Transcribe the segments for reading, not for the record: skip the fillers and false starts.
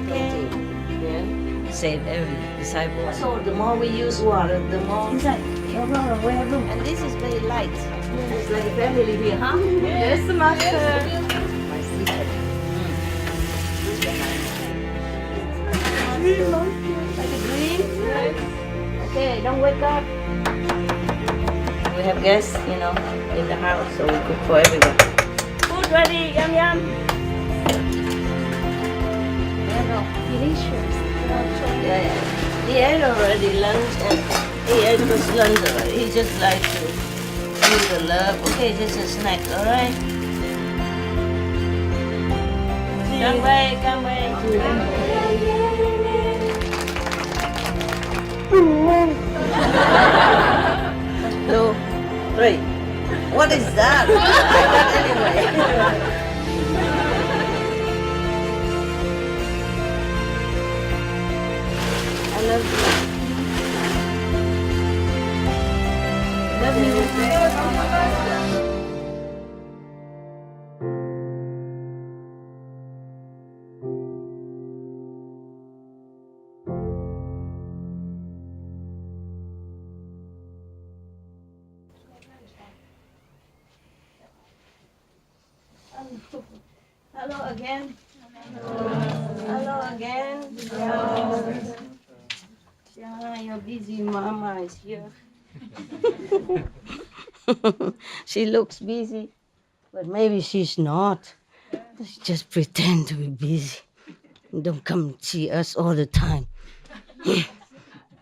Okay. Yeah. Save every disciple. So the more we use water, the more. Inside. And this is very light. It's like a family here, huh? Yes, Master. My sister. Like a dream. Okay, don't wake up. We have guests, in the house, so we cook for everyone. Food ready, yum yum. Delicious. Yeah. He ate already lunch and he ate his lunch already. He just like to feel the love. Okay, just a snack, alright? Come away, come away. 2, 3. What is that? I got anyway. I love you. Love you. Hello again. Hello again. Yeah, your busy mama is here. She looks busy, but maybe she's not. She just pretend to be busy. Don't come see us all the time.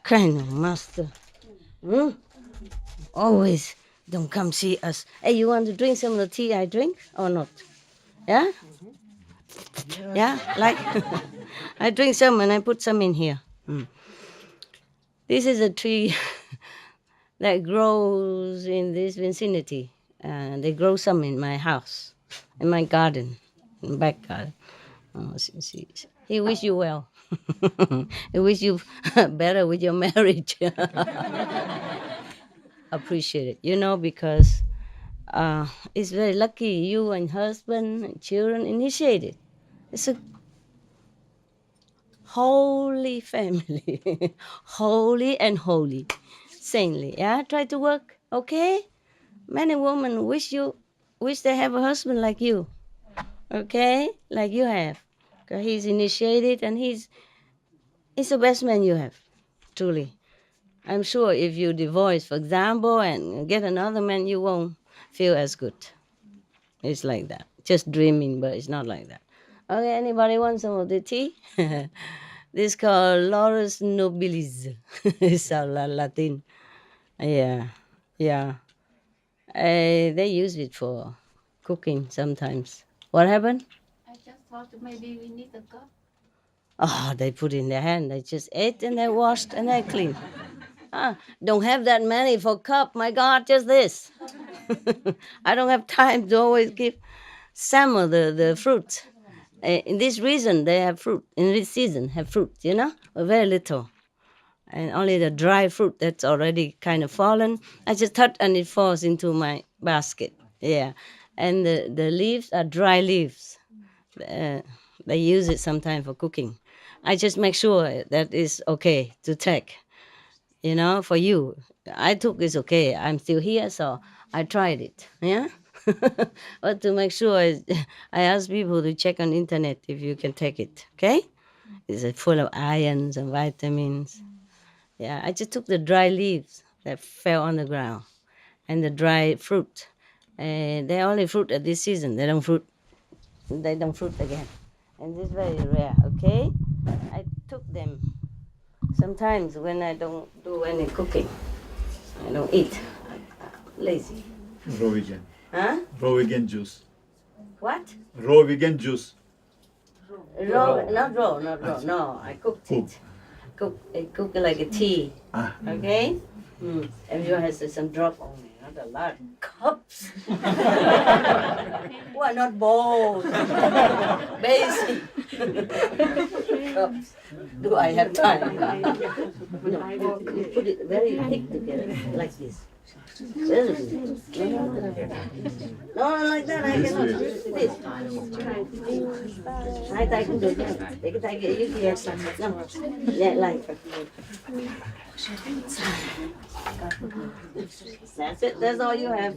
Kind of master. Always don't come see us. Hey, you want to drink some of the tea I drink or not? Yeah? Yeah, like I drink some and I put some in here. This is a tree that grows in this vicinity. They grow some in my house, in my garden, in back garden. Oh, he wish you well. He wish you better with your marriage. Appreciate it, because it's very lucky you and husband and children initiated. It's a holy family, holy and holy, saintly. Yeah, try to work. Okay, many women wish they have a husband like you. Okay, like you have, because he's initiated and he's the best man you have, truly. I'm sure if you divorce, for example, and get another man, you won't feel as good. It's like that. Just dreaming, but it's not like that. Okay, anybody want some of the tea? This is called Laurus nobilis. It's a Latin. Yeah. They use it for cooking sometimes. What happened? I just thought maybe we need a cup. Oh, they put in their hand. They just ate and they washed and they cleaned. Don't have that many for cup. My God, just this. I don't have time to always give some of the fruit. In this reason, they have fruit. In this season, have fruit, but very little. And only the dry fruit that's already kind of fallen. I just touch and it falls into my basket. Yeah. And the leaves are dry leaves. They use it sometimes for cooking. I just make sure that is okay to take. For you. I took it's okay. I'm still here, so I tried it. Yeah? But to make sure, I ask people to check on internet if you can take it. Okay? It's full of irons and vitamins. Yeah, I just took the dry leaves that fell on the ground and the dry fruit. They only fruit at this season. They don't fruit again. And this is very rare, okay? I took them sometimes when I don't do any cooking. I don't eat. I'm lazy. Raw vegan. Huh? Raw vegan juice. What? Raw vegan juice. Raw, not raw. No, I cooked it. I cook it like a tea. Okay? Everyone has some drop only, not a lot. Cups. Why not bowls? Basic. Cups. Do I have time? No, you put it very thick together, like this. No, like that. I cannot. This. Hai tay cũng được nha. Để cái tay kia dưới kia sạch. Nhẹ lại. That's it. That's all you have.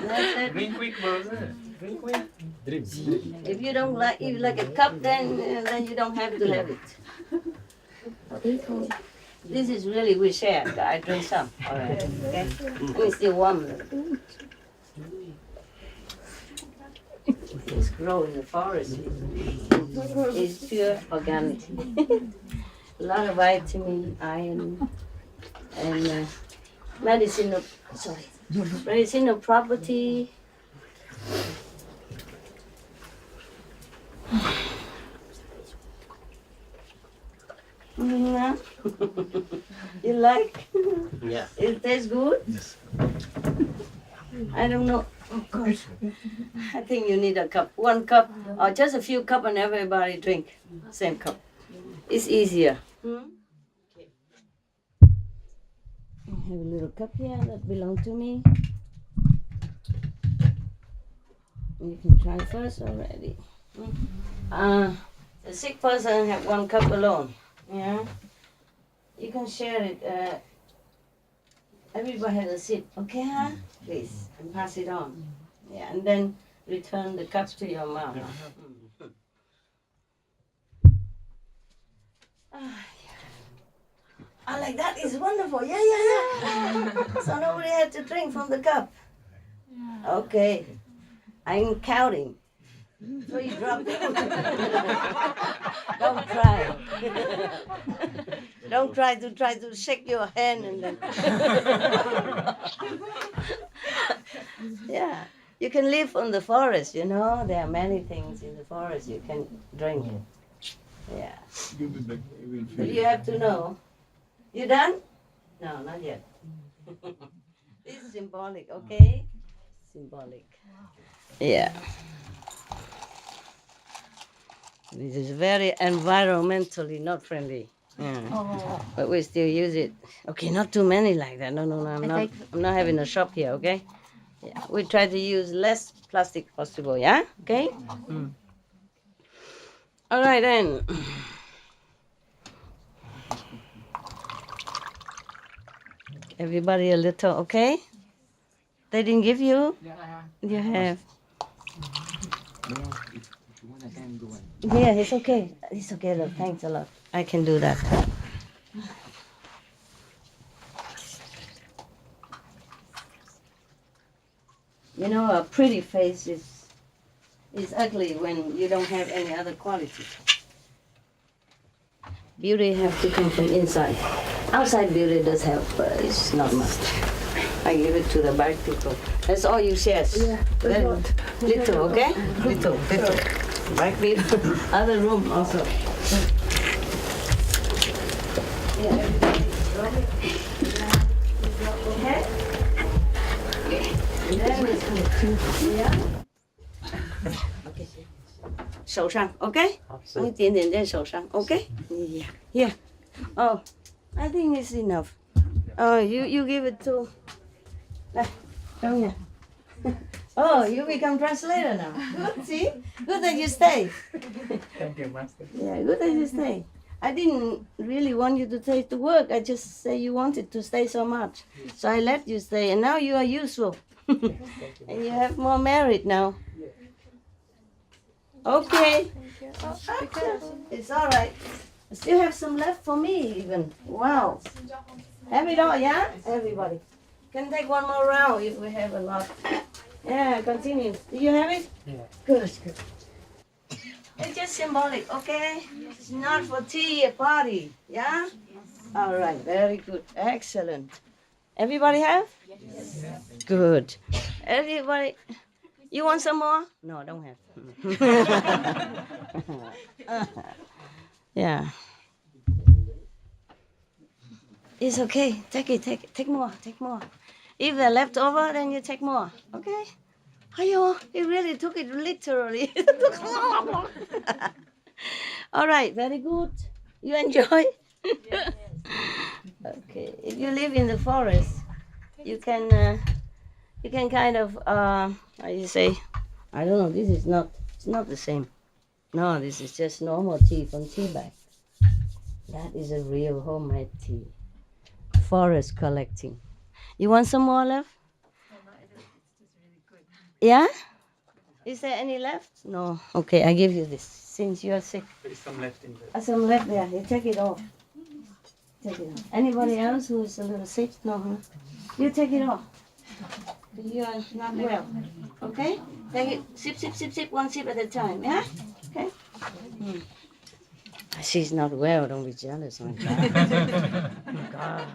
That's it. Drink quick, brother. Drink quick. If you don't like, if you like a cup, then you don't have to have it. This is really we share. I drink some. All right. Okay. It's still warm. It's grown in the forest. It's pure organic. A lot of vitamin, iron, and medicinal property. You like? Yeah. It tastes good? Yes. I don't know. Of course. I think you need a cup. One cup or just a few cups and everybody drink. Same cup. It's easier. I have a little cup here that belongs to me. You can try first already. The sick person have one cup alone. Yeah. You can share it. Everybody has a sip. Okay, huh? Please, and pass it on. Yeah, and then return the cup to your mouth. I like that. It's wonderful. Yeah. So nobody had to drink from the cup. Okay. I'm counting. 3 drops. Don't try. Don't try to shake your hand and then. Yeah. You can live on the forest, you know. There are many things in the forest you can drink. Yeah. But you have to know. You done? No, not yet. This is symbolic, okay? Symbolic. Yeah. This is very environmentally not friendly. Yeah. But we still use it. Okay, not too many like that. No. I'm not having a shop here, okay? Yeah. We try to use less plastic possible, yeah? Okay? All right then. Everybody a little, okay? They didn't give you? Yeah, I have. You have. No, if you want, I can do one. Yeah, it's okay. It's okay, look. Thanks a lot. I can do that. You know, a pretty face is ugly when you don't have any other quality. Beauty have to come from inside. Outside beauty does help, but it's not much. I give it to the black people. That's all you share. Yeah. Little, okay? Little. Black people. Other room also. Yeah, everybody. Okay? Yeah. Okay. 手上 ，OK？ 一点点在手上 ，OK？ Yeah. Oh, I think it's enough. Oh, you give it to. 来，等一下。Oh, you become translator now. Good, see? Good that you stay. Thank you, Master. Yeah, good that you stay. I didn't really want you to take the work. I just say you wanted to stay so much. So I let you stay, and now you are useful. And you have more merit now. Okay. It's all right. I still have some left for me even. Wow. Have it all, yeah? Everybody. Can take one more round if we have a lot. Yeah, continue. Do you have it? Yeah. Good. It's just symbolic, okay? It's not for tea, a party, yeah? All right, very good. Excellent. Everybody have? Yes. Good. Everybody, you want some more? No, I don't have. Yeah. It's okay. Take it. Take more. If they're left over, then you take more. Okay? Ayo, he really took it literally. All right, very good. You enjoy? Okay. If you live in the forest, you can You can kind of, how you say, I don't know, this is not, it's not the same. No, this is just normal tea from tea bag. That is a real homemade tea. Forest collecting. You want some more left? Yeah? Is there any left? No. Okay, I give you this since you are sick. There is some left in there. Some left there. You take it off. Take it off. Anybody else who is a little sick? No, huh? You take it off. You are not well. Okay? Take it. Sip, sip, sip, sip. One sip at a time. Yeah? Okay? She's not well. Don't be jealous. Oh, God.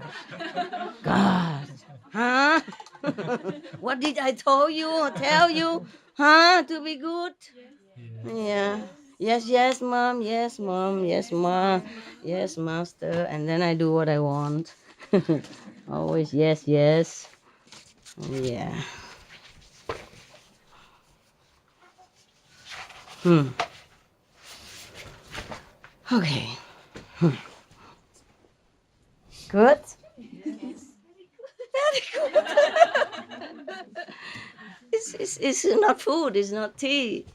God. Huh? What did I tell you? Huh? To be good? Yeah. Yes, yes, mom. Yes, mom. Yes, mom. Yes, master. And then I do what I want. Always yes, yes. Yeah. Okay. Good? Very good. It's not food, it's not tea.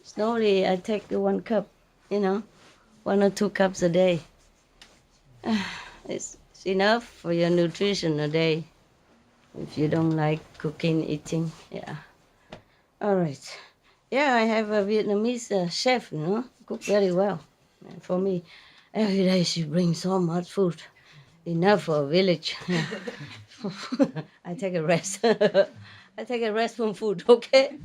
Slowly I take 1 cup, 1 or 2 cups a day. It's enough for your nutrition a day. If you don't like cooking, eating, yeah. All right. Yeah, I have a Vietnamese chef, cook very well. And for me, every day she brings so much food. Enough for a village. I take a rest. I take a rest from food, okay?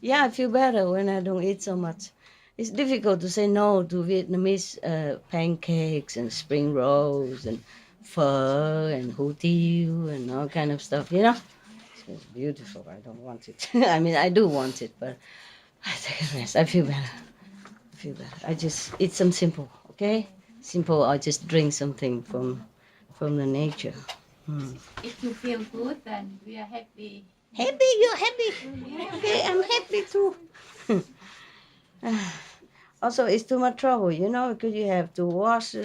Yeah, I feel better when I don't eat so much. It's difficult to say no to Vietnamese pancakes and spring rolls and pho and hủ tiếu and all kind of stuff, It's beautiful. I don't want it. I mean, I do want it, but I take a rest. I feel better. I just eat some simple, okay? Simple. I just drink something from the nature. If you feel good, then we are happy. Happy? You're happy? Okay, I'm happy too. Also, it's too much trouble, because you have to wash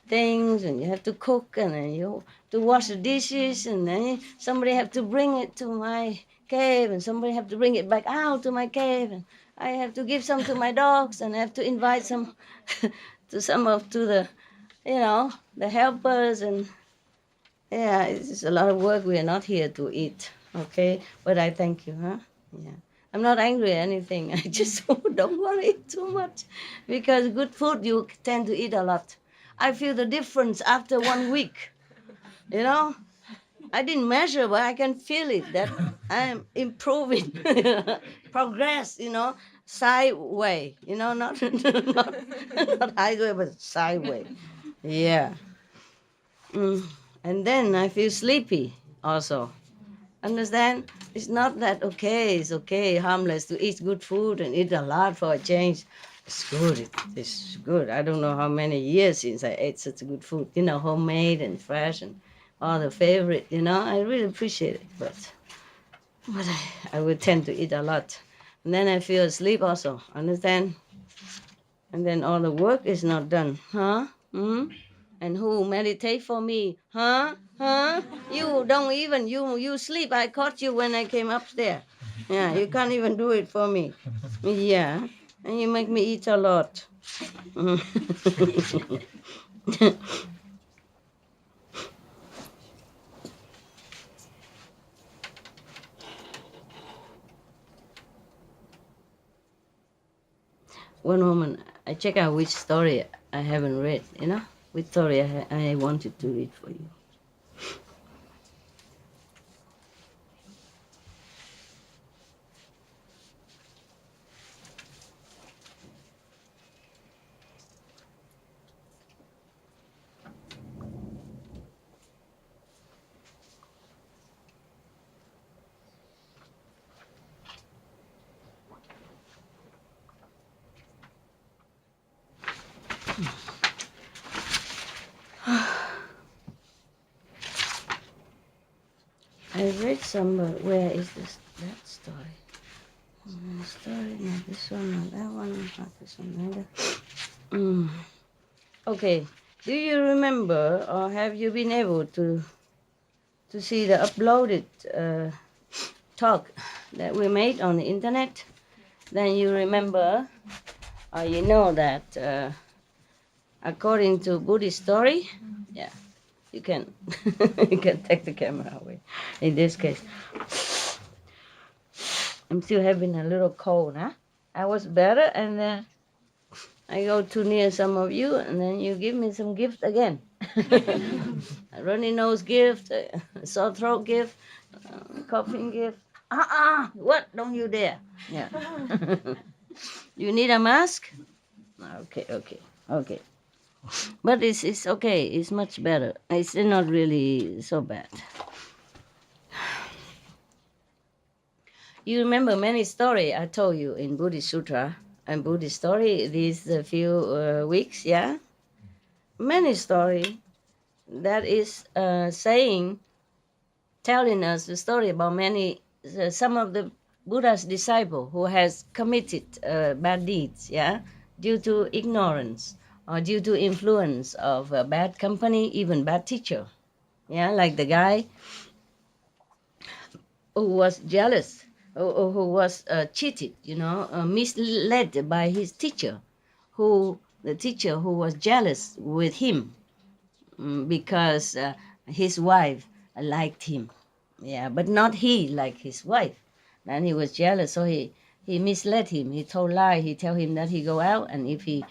things and you have to cook and then you have to wash the dishes and then somebody have to bring it to my cave and somebody have to bring it back out to my cave and I have to give some to my dogs and I have to invite some to the, the helpers and yeah, it's a lot of work. We are not here to eat, okay? But I thank you, huh? Yeah. I'm not angry or anything. I just don't want to eat too much because good food you tend to eat a lot. I feel the difference after 1 week, I didn't measure, but I can feel it that I'm improving, progress, sideway, not not highway, but sideway. Yeah. And then I feel sleepy also. Understand? It's not that it's okay, harmless to eat good food and eat a lot for a change. It's good. It's good. I don't know how many years since I ate such good food, homemade and fresh and all the favorite, I really appreciate it. But I would tend to eat a lot. And then I feel asleep also. Understand? And then all the work is not done. Huh? And who meditate for me? Huh? You don't even, you sleep. I caught you when I came upstairs. Yeah, you can't even do it for me. Yeah, and you make me eat a lot. One moment, I check out which story I haven't read, which story I wanted to read for you. I read some, but where is that story? Story, not this one, not that one, not this one either. Okay, do you remember or have you been able to to see the uploaded talk that we made on the internet, then you remember, or you know that according to Buddhist story, yeah, you can you can take the camera away. In this case, I'm still having a little cold, huh? I was better, and then I go too near some of you, and then you give me some gift again. A runny nose gift, a sore throat gift, coughing gift. What? Don't you dare. Yeah. You need a mask? Okay, okay, okay. But it's okay. It's much better. It's not really so bad. You remember many story I told you in Buddhist Sutra and Buddhist story these few weeks, yeah? Many story that is telling us the story about some of the Buddha's disciple who has committed bad deeds, yeah, due to ignorance or due to influence of a bad company, even bad teacher, yeah, like the guy who was jealous, who was cheated, misled by his teacher, the teacher who was jealous with him because his wife liked him. Yeah, but not he like his wife. Then he was jealous, so he misled him. He told lie. He tell him that he go out, and if he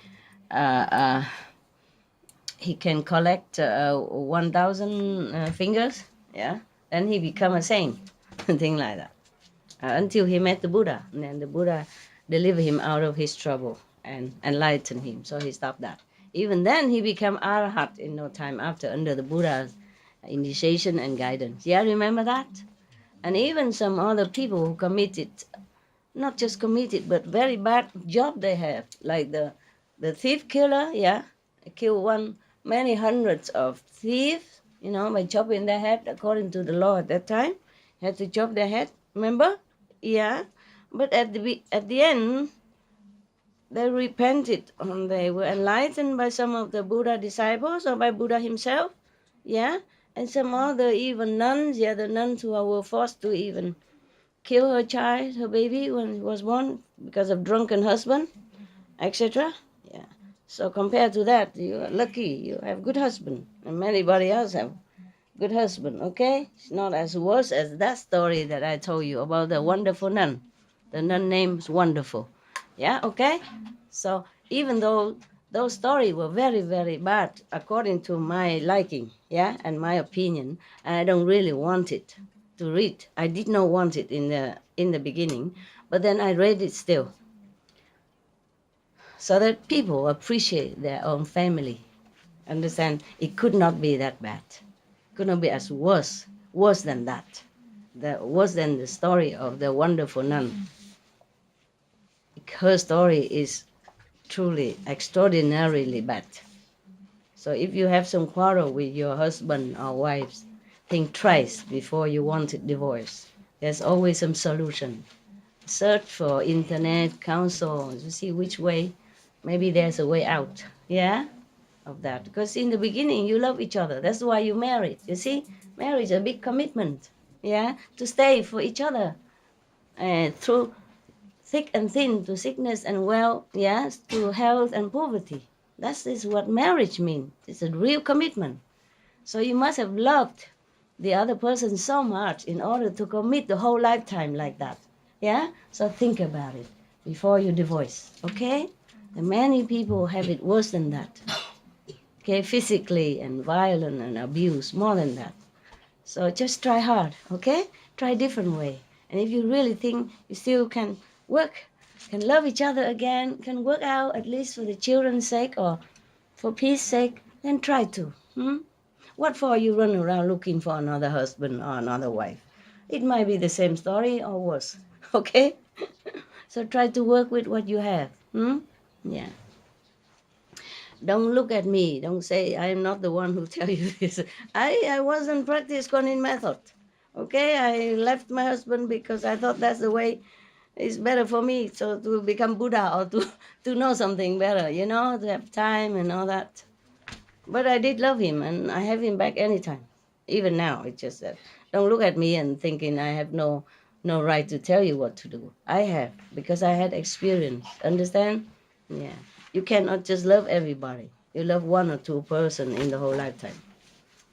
can collect 1,000 fingers, yeah, then he become a saint, thing like that. Until he met the Buddha, and then the Buddha delivered him out of his trouble and enlightened him. So he stopped that. Even then, he became Arhat in no time after, under the Buddha's initiation and guidance. Yeah, remember that? And even some other people who committed, not just committed, but very bad job they have, like the thief killer, yeah, killed many hundreds of thieves, by chopping their head according to the law at that time. Had to chop their head, remember? Yeah, but at the end, they repented and they were enlightened by some of the Buddha disciples or by Buddha himself, yeah, and some other even nuns, yeah, the nuns who were forced to even kill her child, her baby when it was born because of drunken husband, etc. Yeah. So compared to that, you are lucky. You have good husband, and anybody else have good husband. Okay, it's not as worse as that story that I told you about the wonderful nun. The nun name's Wonderful. Yeah. Okay. So even though those stories were very very bad according to my liking, yeah, and my opinion, and I don't really want it to read. I did not want it in the beginning, but then I read it still, so that people appreciate their own family. Understand? It could not be that bad. Could not be as worse than that. Worse than the story of the wonderful nun. Her story is truly extraordinarily bad. So if you have some quarrel with your husband or wives, think twice before you want it divorce. There's always some solution. Search for internet counsel to see which way. Maybe there's a way out. Yeah, of that. Because in the beginning you love each other. That's why you married. You see, marriage is a big commitment. Yeah, to stay for each other, through thick and thin, to sickness and well, yes, to health and poverty. That is what marriage means. It's a real commitment. So you must have loved the other person so much in order to commit the whole lifetime like that. Yeah? So think about it before you divorce. Okay? And many people have it worse than that. Okay? Physically and violent and abuse, more than that. So just try hard. Okay? Try a different way. And if you really think you still can work, can love each other again, can work out at least for the children's sake or for peace sake, then try to. What for you run around looking for another husband or another wife? It might be the same story or worse. Okay? So try to work with what you have. Yeah. Don't look at me. Don't say I am not the one who tell you this. I wasn't practice Kuan method. Okay? I left my husband because I thought that's the way it's better for me, so to become Buddha or to know something better, to have time and all that. But I did love him, and I have him back anytime. Even now, it's just that. Don't look at me and thinking I have no right to tell you what to do. I have, because I had experience. Understand? Yeah. You cannot just love everybody. You love one or two person in the whole lifetime.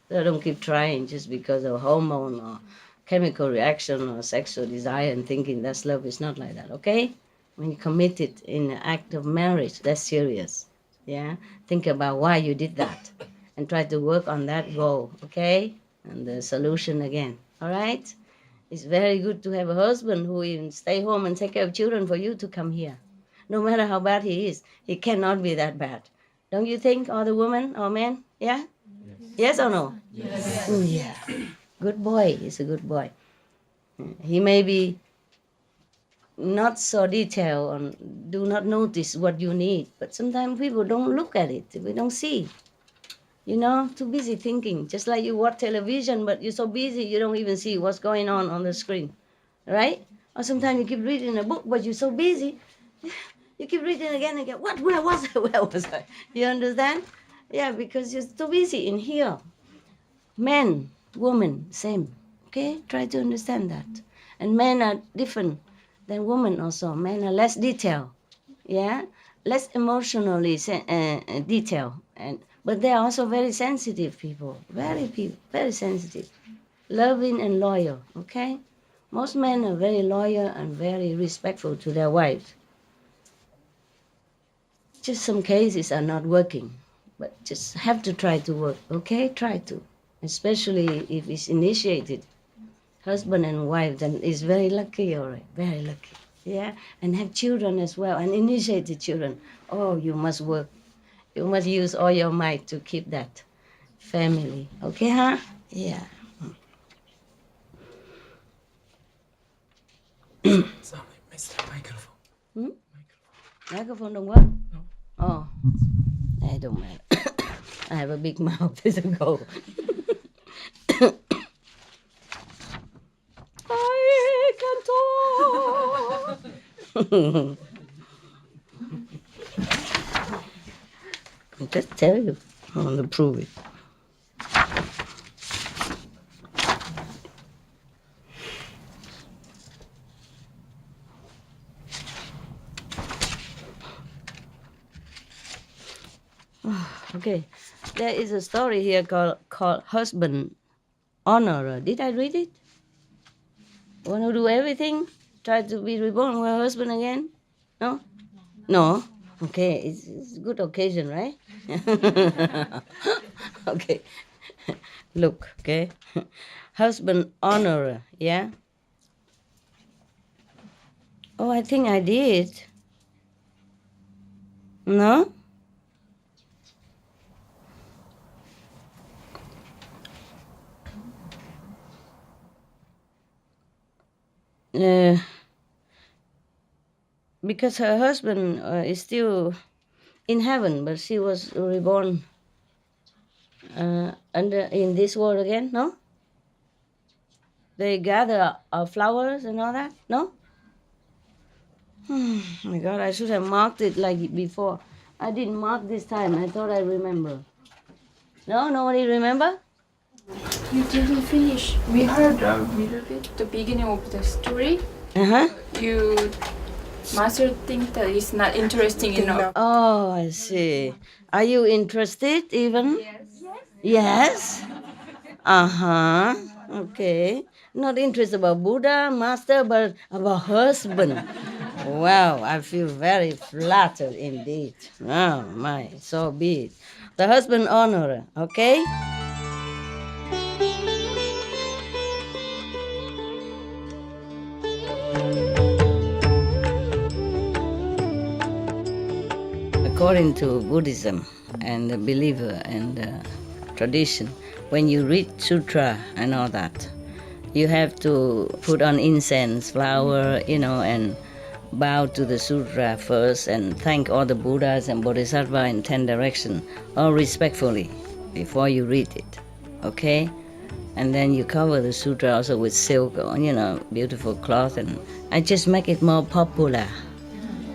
So don't keep trying just because of hormone or chemical reaction or sexual desire and thinking that's love. Is not like that, okay? When you commit it in the act of marriage, that's serious. Yeah? Think about why you did that and try to work on that goal, okay? And the solution again, all right? It's very good to have a husband who even stay home and take care of children for you to come here. No matter how bad he is, he cannot be that bad. Don't you think, or the woman or man? Yeah? Yes or no? Yes. Yeah. Good boy. He's a good boy. He may be not so detailed or do not notice what you need, but sometimes people don't look at it. We don't see. Too busy thinking. Just like you watch television, but you're so busy you don't even see what's going on the screen, right? Or sometimes you keep reading a book, but you're so busy, you keep reading again and again. What? Where was I? Where was I? You understand? Yeah, because you're too busy in here. Men, women, same. Okay, try to understand that. And men are different than women also. Men are less detailed, yeah, less emotionally detailed, but they are also very sensitive people, very sensitive, loving and loyal. Okay, most men are very loyal and very respectful to their wives. Just some cases are not working, but just have to try to work. Okay, try to, especially if it's initiated. Husband and wife, then is very lucky, all right, very lucky. Yeah, and have children as well, and initiated children. Oh, you must work. You must use all your might to keep that family. Okay, huh? Yeah. Sorry, Mr. Microphone. Hmm? Microphone don't work? No. Oh, it don't matter. I have a big mouth. It's a go. I can talk. I just tell you. I want to prove it. Okay, there is a story here called Husband Honorer. Did I read it? Want to do everything? Try to be reborn with a husband again? No? No? Okay, it's a good occasion, right? Okay. Look, okay. Husband Honorer, yeah? Oh, I think I did. No? Because her husband is still in heaven, but she was reborn in this world again, no? They gather flowers and all that, no? Oh my God, I should have marked it like before. I didn't mark this time. I thought I remember. No, nobody remember? You didn't finish. We heard a little bit the beginning of the story. Uh-huh. You master think that it's not interesting enough. Oh, I see. Are you interested even? Yes? Uh-huh. Okay. Not interested about Buddha, master, but about husband. Wow, I feel very flattered indeed. Oh my, so be it. The husband honorer, okay? According to Buddhism and the believer and the tradition, when you read sutra and all that, you have to put on incense, flower, and bow to the sutra first and thank all the Buddhas and Bodhisattvas in 10 directions, all respectfully, before you read it, okay? And then you cover the sutra also with silk or, beautiful cloth, and I just make it more popular.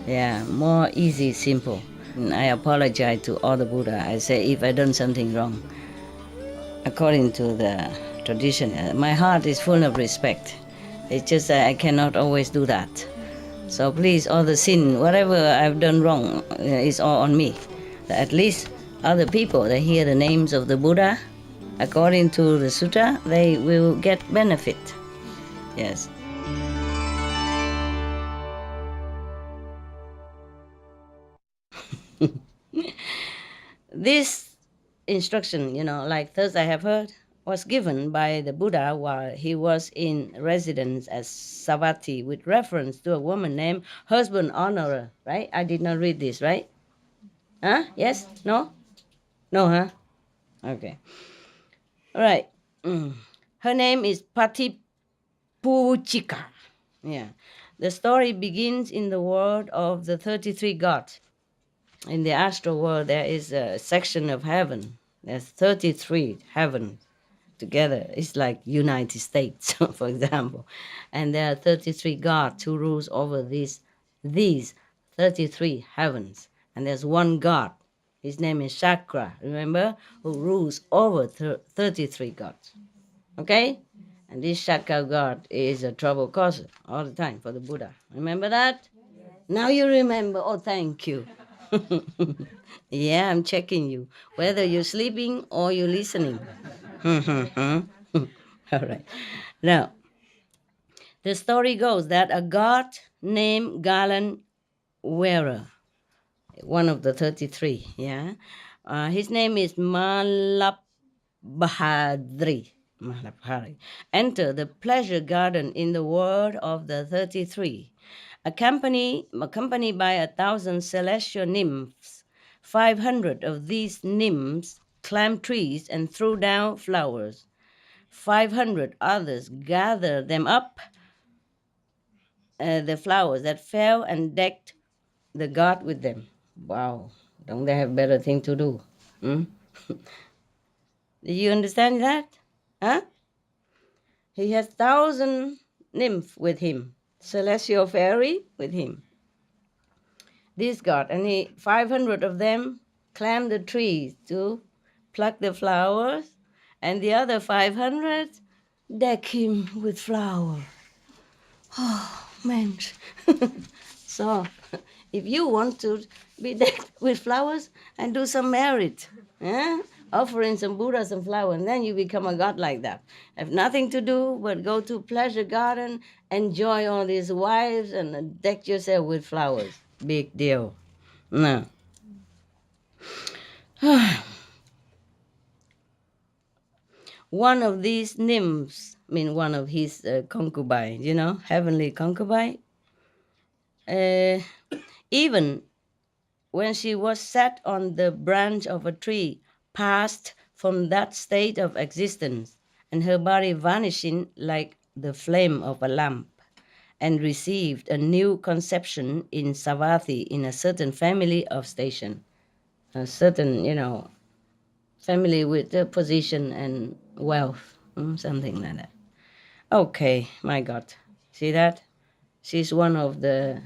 Yeah, more easy, simple. And I apologize to all the Buddha. I say if I done something wrong, according to the tradition. My heart is full of respect. It's just I cannot always do that. So please, all the sin, whatever I've done wrong, is all on me. At least other people, they hear the names of the Buddha, according to the sutta, they will get benefit. Yes. This instruction, like thus I have heard, was given by the Buddha while he was in residence at Savatthi with reference to a woman named Husband Honorer, right? I did not read this, right? Huh? Yes? No? No, huh? Okay. All right. Her name is Patipuchika. Yeah. The story begins in the world of the 33 gods. In the astral world, there is a section of heaven. There's 33 heavens together. It's like United States, for example. And there are 33 gods who rules over these 33 heavens. And there's one God. His name is Chakra, remember? Who rules over 33 gods. Okay? And this Chakra God is a trouble causer all the time for the Buddha. Remember that? Now you remember. Oh, thank you. Yeah, I'm checking you, whether you're sleeping or you're listening. All right. Now, the story goes that a god named Galan Wearer, one of the 33, yeah, his name is Malabhadri, entered the pleasure garden in the world of the 33, accompanied by 1,000 celestial nymphs. 500 of these nymphs climbed trees and threw down flowers. 500 others gathered them up, the flowers that fell, and decked the god with them. Wow, don't they have better thing to do? Hmm? Do you understand that? Huh? He has 1,000 nymph with him, celestial fairy with him. This god, and 500 of them climbed the trees to pluck the flowers, and the other 500 deck him with flowers. Oh, man. So, if you want to be decked with flowers and do some merit, offering some Buddha some flowers, and then you become a god like that. Have nothing to do but go to pleasure garden, enjoy all these wives, and deck yourself with flowers. Big deal. No. One of these nymphs, one of his concubines, heavenly concubine, even when she was sat on the branch of a tree, passed from that state of existence, and her body vanishing like the flame of a lamp, and received a new conception in Savatthi in a certain family of station, a certain, family with a position and wealth, something like that. Okay, my God. See that? She's one of the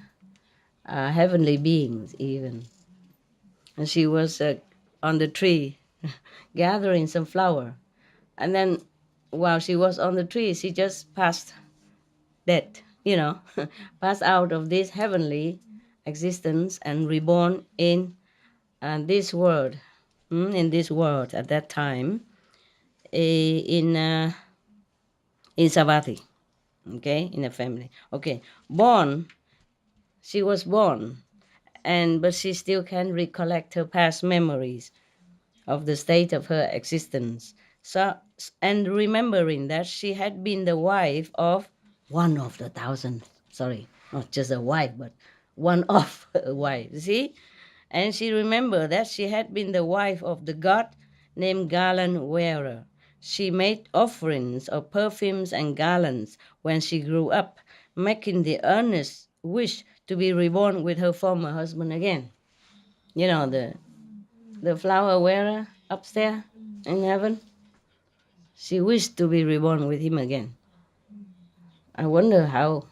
heavenly beings even. And she was on the tree gathering some flower. And then while she was on the tree, she just passed dead, passed out of this heavenly existence and reborn in this world, at that time, in Savatthi, okay, in a family. Okay, she was born, but she still can recollect her past memories of the state of her existence. So, and remembering that she had been the wife of one of the 1,000, sorry, not just a wife, but one of a wife, see? And she remembered that she had been the wife of the god named Galan Wearer. She made offerings of perfumes and garlands when she grew up, making the earnest wish to be reborn with her former husband again. The flower wearer upstairs in heaven. She wished to be reborn with him again. I wonder how.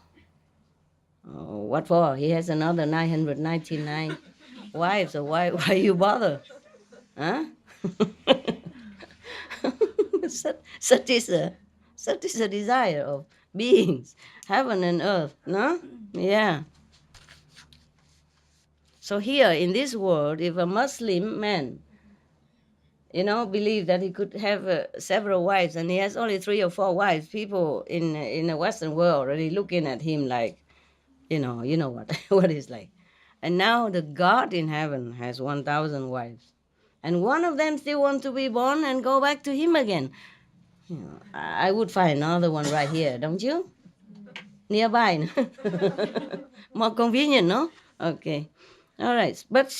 What for? He has another 999 wives, so why you bother? Huh? such is a desire of beings, heaven and earth, no? Yeah. So here in this world, if a Muslim man, believe that he could have several wives, and he has only 3 or 4 wives, people in the Western world already looking at him like, you know what what it's like. And now the God in heaven has 1,000 wives, and one of them still want to be born and go back to him again. I would find another one right here, don't you? Nearby. More convenient, no? Okay. All right. But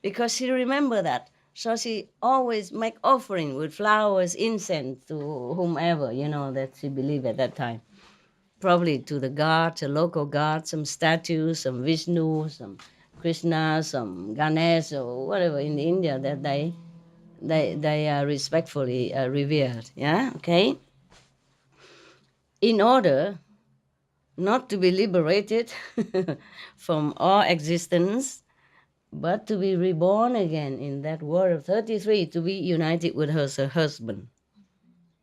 because she remember that, so she always make offering with flowers, incense to whomever, that she believed at that time. Probably to the gods, a local god, some statues, some Vishnu, some Krishna, some Ganesh, or whatever in India that they are respectfully revered. Yeah, okay? In order not to be liberated from all existence, but to be reborn again in that world of 33, to be united with her husband,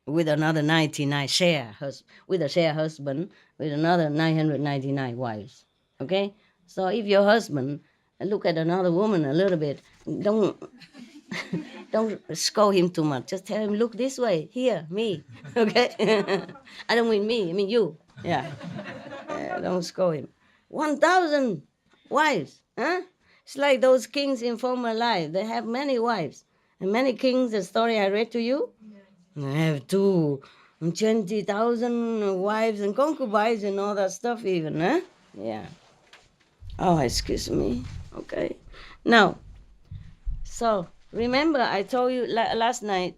with another 99 with a share husband, with another 999 wives. Okay? So if your husband look at another woman a little bit, don't don't scold him too much. Just tell him, look this way, here, me. Okay? I don't mean me, I mean you. Yeah. Don't scold him. 1,000 wives, huh? It's like those kings in former life. They have many wives. And many kings, the story I read to you, they have 20,000 wives and concubines and all that stuff even, huh? Yeah. Oh, excuse me. Okay. Now, so remember I told you last night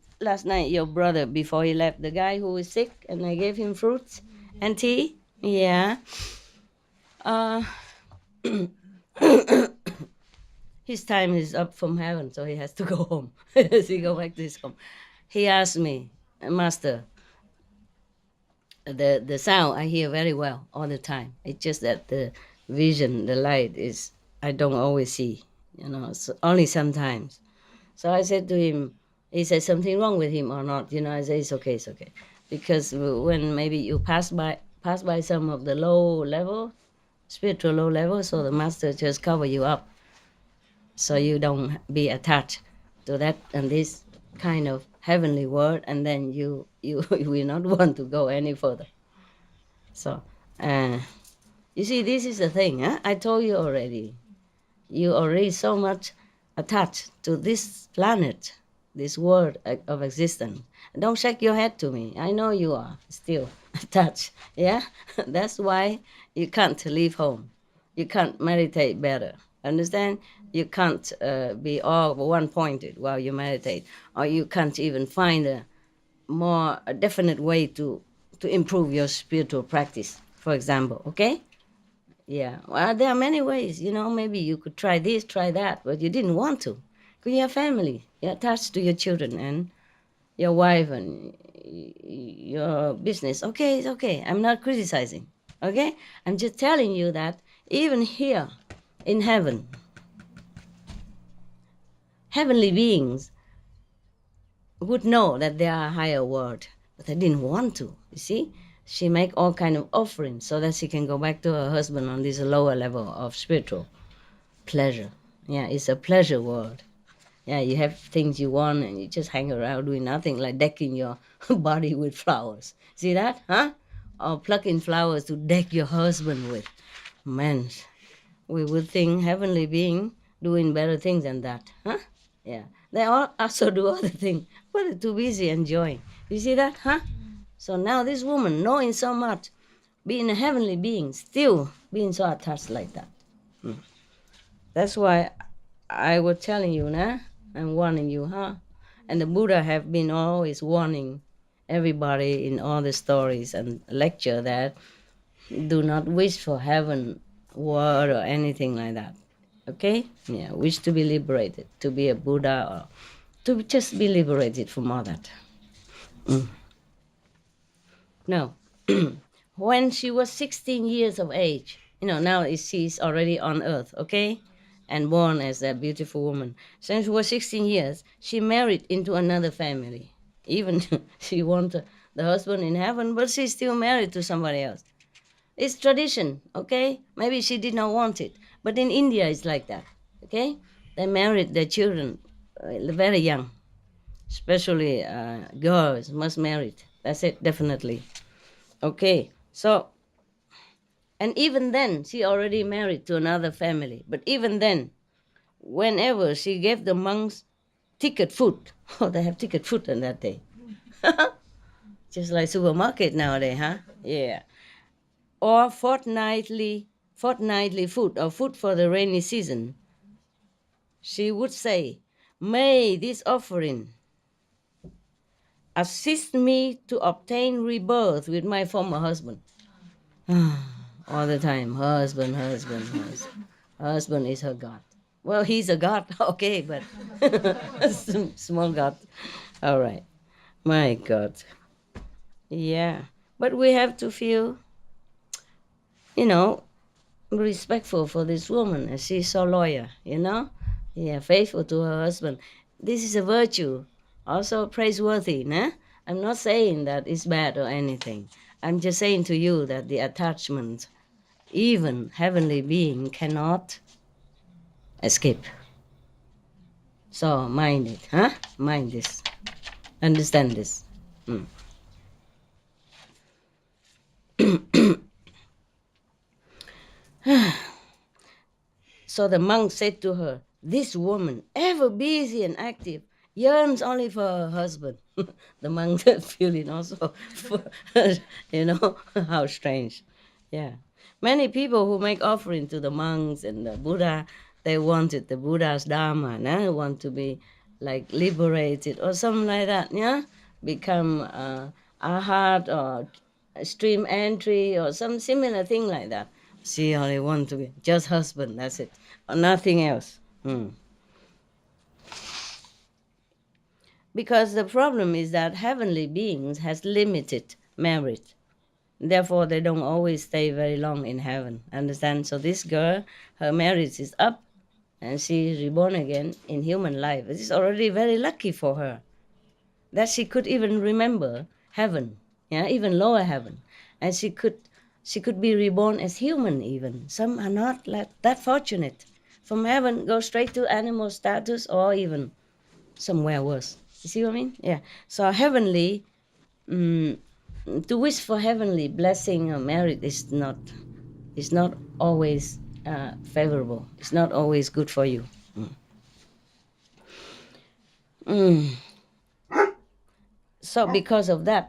your brother, before he left, the guy who was sick, and I gave him fruits and tea? Yeah. His time is up from heaven, so he has to go home. He go back to his home. He asked me, Master, the sound I hear very well all the time. It's just that the vision, the light is, I don't always see, so only sometimes. So I said to him, is there something wrong with him or not? I said, it's okay. Because when maybe you pass by some of the spiritual low level, so the master just cover you up, so you don't be attached to that and this kind of heavenly world, and then you will not want to go any further. So, you see, this is the thing. Huh? I told you already. You already so much attached to this planet, this world of existence. Don't shake your head to me. I know you are still attached. Yeah, that's why you can't leave home. You can't meditate better. Understand? You can't be all one-pointed while you meditate, or you can't even find a definite way to improve your spiritual practice, for example. Okay? Yeah. Well, there are many ways. Maybe you could try this, try that, but you didn't want to. Because you have family. You're attached to your children and your wife and your business. Okay, it's okay. I'm not criticizing. Okay? I'm just telling you that even here in heaven, heavenly beings would know that there are a higher world, but they didn't want to. You see, she make all kind of offerings so that she can go back to her husband on this lower level of spiritual pleasure. Yeah, it's a pleasure world. Yeah, you have things you want and you just hang around doing nothing, like decking your body with flowers. See that, huh? Or plucking flowers to deck your husband with. Man, we would think heavenly being doing better things than that, huh? Yeah, they all also do other things, but they're too busy enjoying. You see that, huh? So now this woman, knowing so much, being a heavenly being, still being so attached like that. That's why I was telling you, nah? I'm warning you, huh? And the Buddha have been always warning everybody in all the stories and lecture that do not wish for heaven, world, or anything like that. Okay? Yeah, wish to be liberated, to be a Buddha, or to just be liberated from all that. No. When she was 16 years of age, now she's already on earth, okay? And born as a beautiful woman. Since she was 16 years, she married into another family. Even she wants the husband in heaven, but she's still married to somebody else. It's tradition, okay? Maybe she did not want it, but in India it's like that, okay? They married their children very young, especially girls must marry. That's it, definitely. Okay, so, and even then, she already married to another family, but even then, whenever she gave the monks ticket food, oh, they have ticket food on that day. Just like supermarket nowadays, huh? Yeah. Or fortnightly food or food for the rainy season, she would say, "May this offering assist me to obtain rebirth with my former husband." All the time, husband, husband, husband. Husband is her God. Well, he's a God, okay, but small God. All right. My God. Yeah. But we have to feel, you know, respectful for this woman, and she's so loyal, you know? Yeah, faithful to her husband. This is a virtue, also praiseworthy, nah? I'm not saying that it's bad or anything. I'm just saying to you that the attachment, even heavenly being cannot escape. So mind it, huh? Mind this. Understand this. Mm. So the monk said to her, "This woman, ever busy and active, yearns only for her husband." The monk feeling also, for, you know, how strange. Yeah. Many people who make offering to the monks and the Buddha, they wanted the Buddha's Dharma, nah? Want to be like liberated or something like that, yeah? Become arhat or stream entry or some similar thing like that. She only want to be just husband, that's it, or nothing else. Because the problem is that heavenly beings has limited merit. Therefore, they don't always stay very long in heaven. Understand? So this girl, her merit is up, and she is reborn again in human life. It is already very lucky for her that she could even remember heaven, yeah, even lower heaven, and she could be reborn as human even. Some are not like that fortunate. From heaven, go straight to animal status or even somewhere worse. You see what I mean? Yeah. So heavenly, to wish for heavenly blessing or merit is not always favorable. It's not always good for you. So because of that,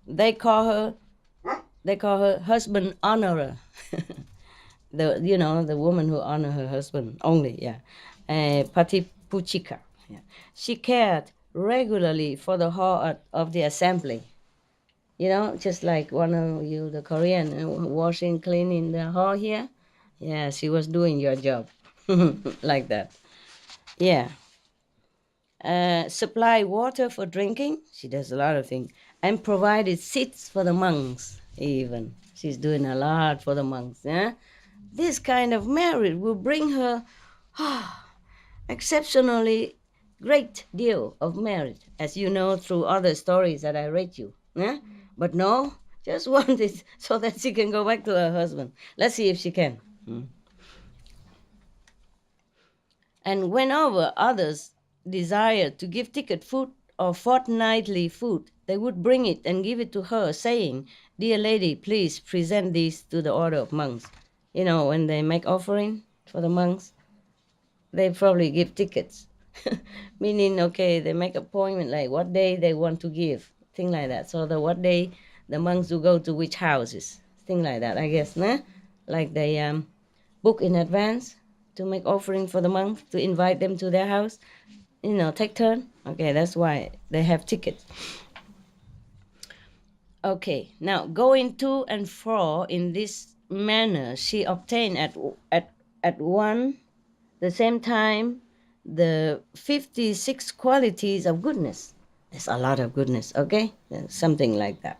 they call her husband honorer. The woman who honor her husband only. Yeah, Patipuchika. Yeah. She cared regularly for the hall of the assembly. Just like one of you, the Korean, washing, cleaning the hall here. Yeah, she was doing your job, like that. Yeah. Supply water for drinking. She does a lot of things. And provided seats for the monks, even. She's doing a lot for the monks. Yeah? This kind of merit will bring her exceptionally great deal of merit, as you know through other stories that I read you. Yeah? But no, just want it so that she can go back to her husband. Let's see if she can. And whenever others desired to give ticket food or fortnightly food, they would bring it and give it to her, saying, "Dear lady, please present these to the order of monks." When they make offering for the monks, they probably give tickets. Meaning, okay, they make appointment like what day they want to give, thing like that. So what day the monks will go to which houses, thing like that, I guess, nah? Like they book in advance to make offering for the monks, to invite them to their house, take turn. Okay, that's why they have tickets. Okay, now going to and fro in this manner, she obtained at one the same time the 56 qualities of goodness. There's a lot of goodness, okay? Something like that.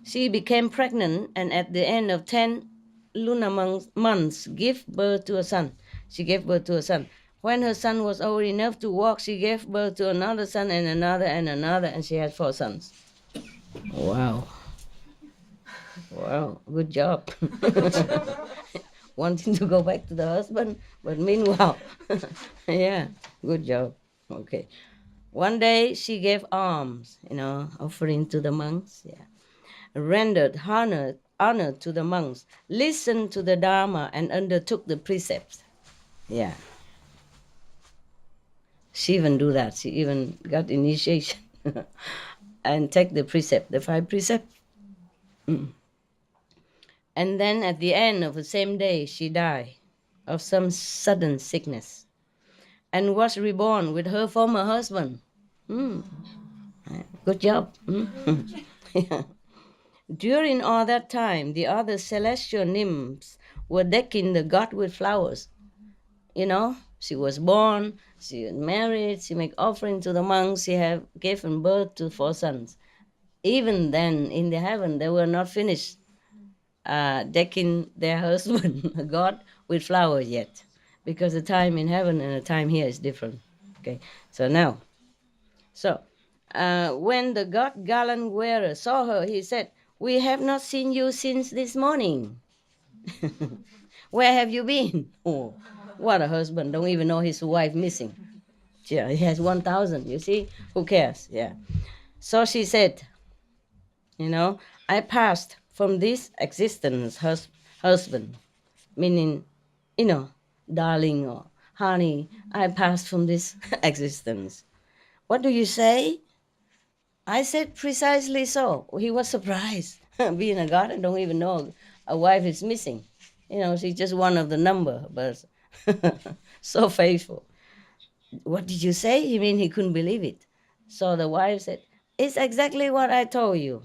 She became pregnant and at the end of 10 lunar months gave birth to a son. She gave birth to a son. When her son was old enough to walk, she gave birth to another son and another and another, and she had 4 sons. Wow. Wow, good job. Wanting to go back to the husband, but meanwhile, yeah, good job. Okay. One day she gave alms, offering to the monks. Yeah. Rendered honor to the monks, listened to the Dharma, and undertook the precepts. Yeah. She even do that. She even got initiation and take the precept, the 5 precepts. And then at the end of the same day, she died of some sudden sickness and was reborn with her former husband. Good job. Yeah. During all that time, the other celestial nymphs were decking the god with flowers. She was born, she was married, she made offering to the monks, she had given birth to 4 sons. Even then, in the heaven, they were not finished decking their husband, God, with flowers yet, because the time in heaven and the time here is different. Okay, so when the God gallant wearer saw her, he said, "We have not seen you since this morning. Where have you been?" Oh, what a husband! Don't even know his wife missing. Yeah, he has 1,000. You see, who cares? Yeah. So she said, I passed from this existence, husband, meaning, darling or honey, I passed from this existence. What do you say? I said precisely so. He was surprised. Being a god, I don't even know a wife is missing. She's just one of the number, but so faithful. What did you say? He mean he couldn't believe it. So the wife said, it's exactly what I told you.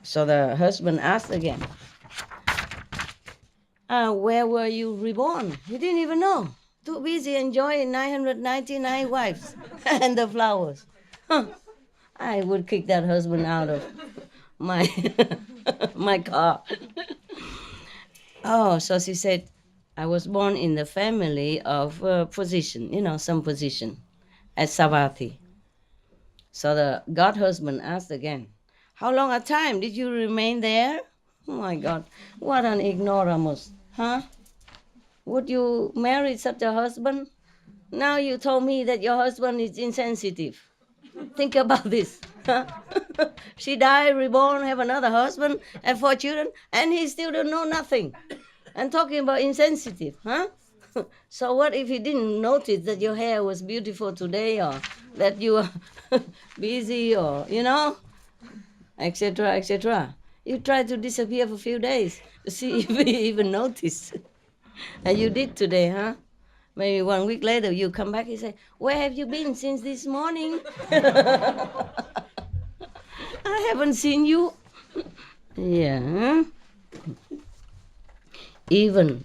So the husband asked again, where were you reborn? He didn't even know. Too busy enjoying 999 wives and the flowers. I would kick that husband out of my my car. Oh, so she said, I was born in the family of position, some position at Savatthi. So the god husband asked again, how long a time did you remain there? Oh my God, what an ignoramus, huh? Would you marry such a husband? Now you told me that your husband is insensitive. Think about this. She died, reborn, have another husband, and 4 children, and he still don't know nothing. And talking about insensitive, huh? So what if he didn't notice that your hair was beautiful today, or that you were busy, or, etc., etc. You tried to disappear for a few days to see if he even noticed. And you did today, huh? Maybe 1 week later you come back and say, where have you been since this morning? I haven't seen you. Yeah. Even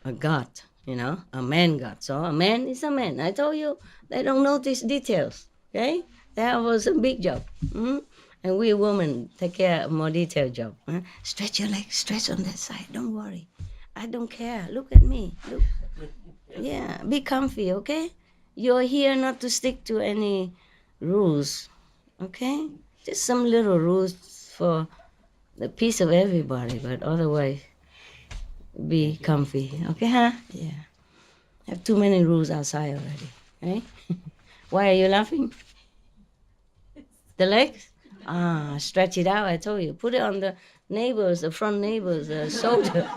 a god, a man god. So a man is a man. I told you, they don't notice details, okay? That was a big job. And we women take care of more detailed job. Stretch your legs, stretch on that side. Don't worry. I don't care. Look at me. Look. Yeah, be comfy, okay? You're here not to stick to any rules, okay? Just some little rules for the peace of everybody, but otherwise, be comfy, okay, huh? Yeah. Have too many rules outside already, right? Why are you laughing? The legs? Stretch it out, I told you. Put it on the front neighbor's shoulder.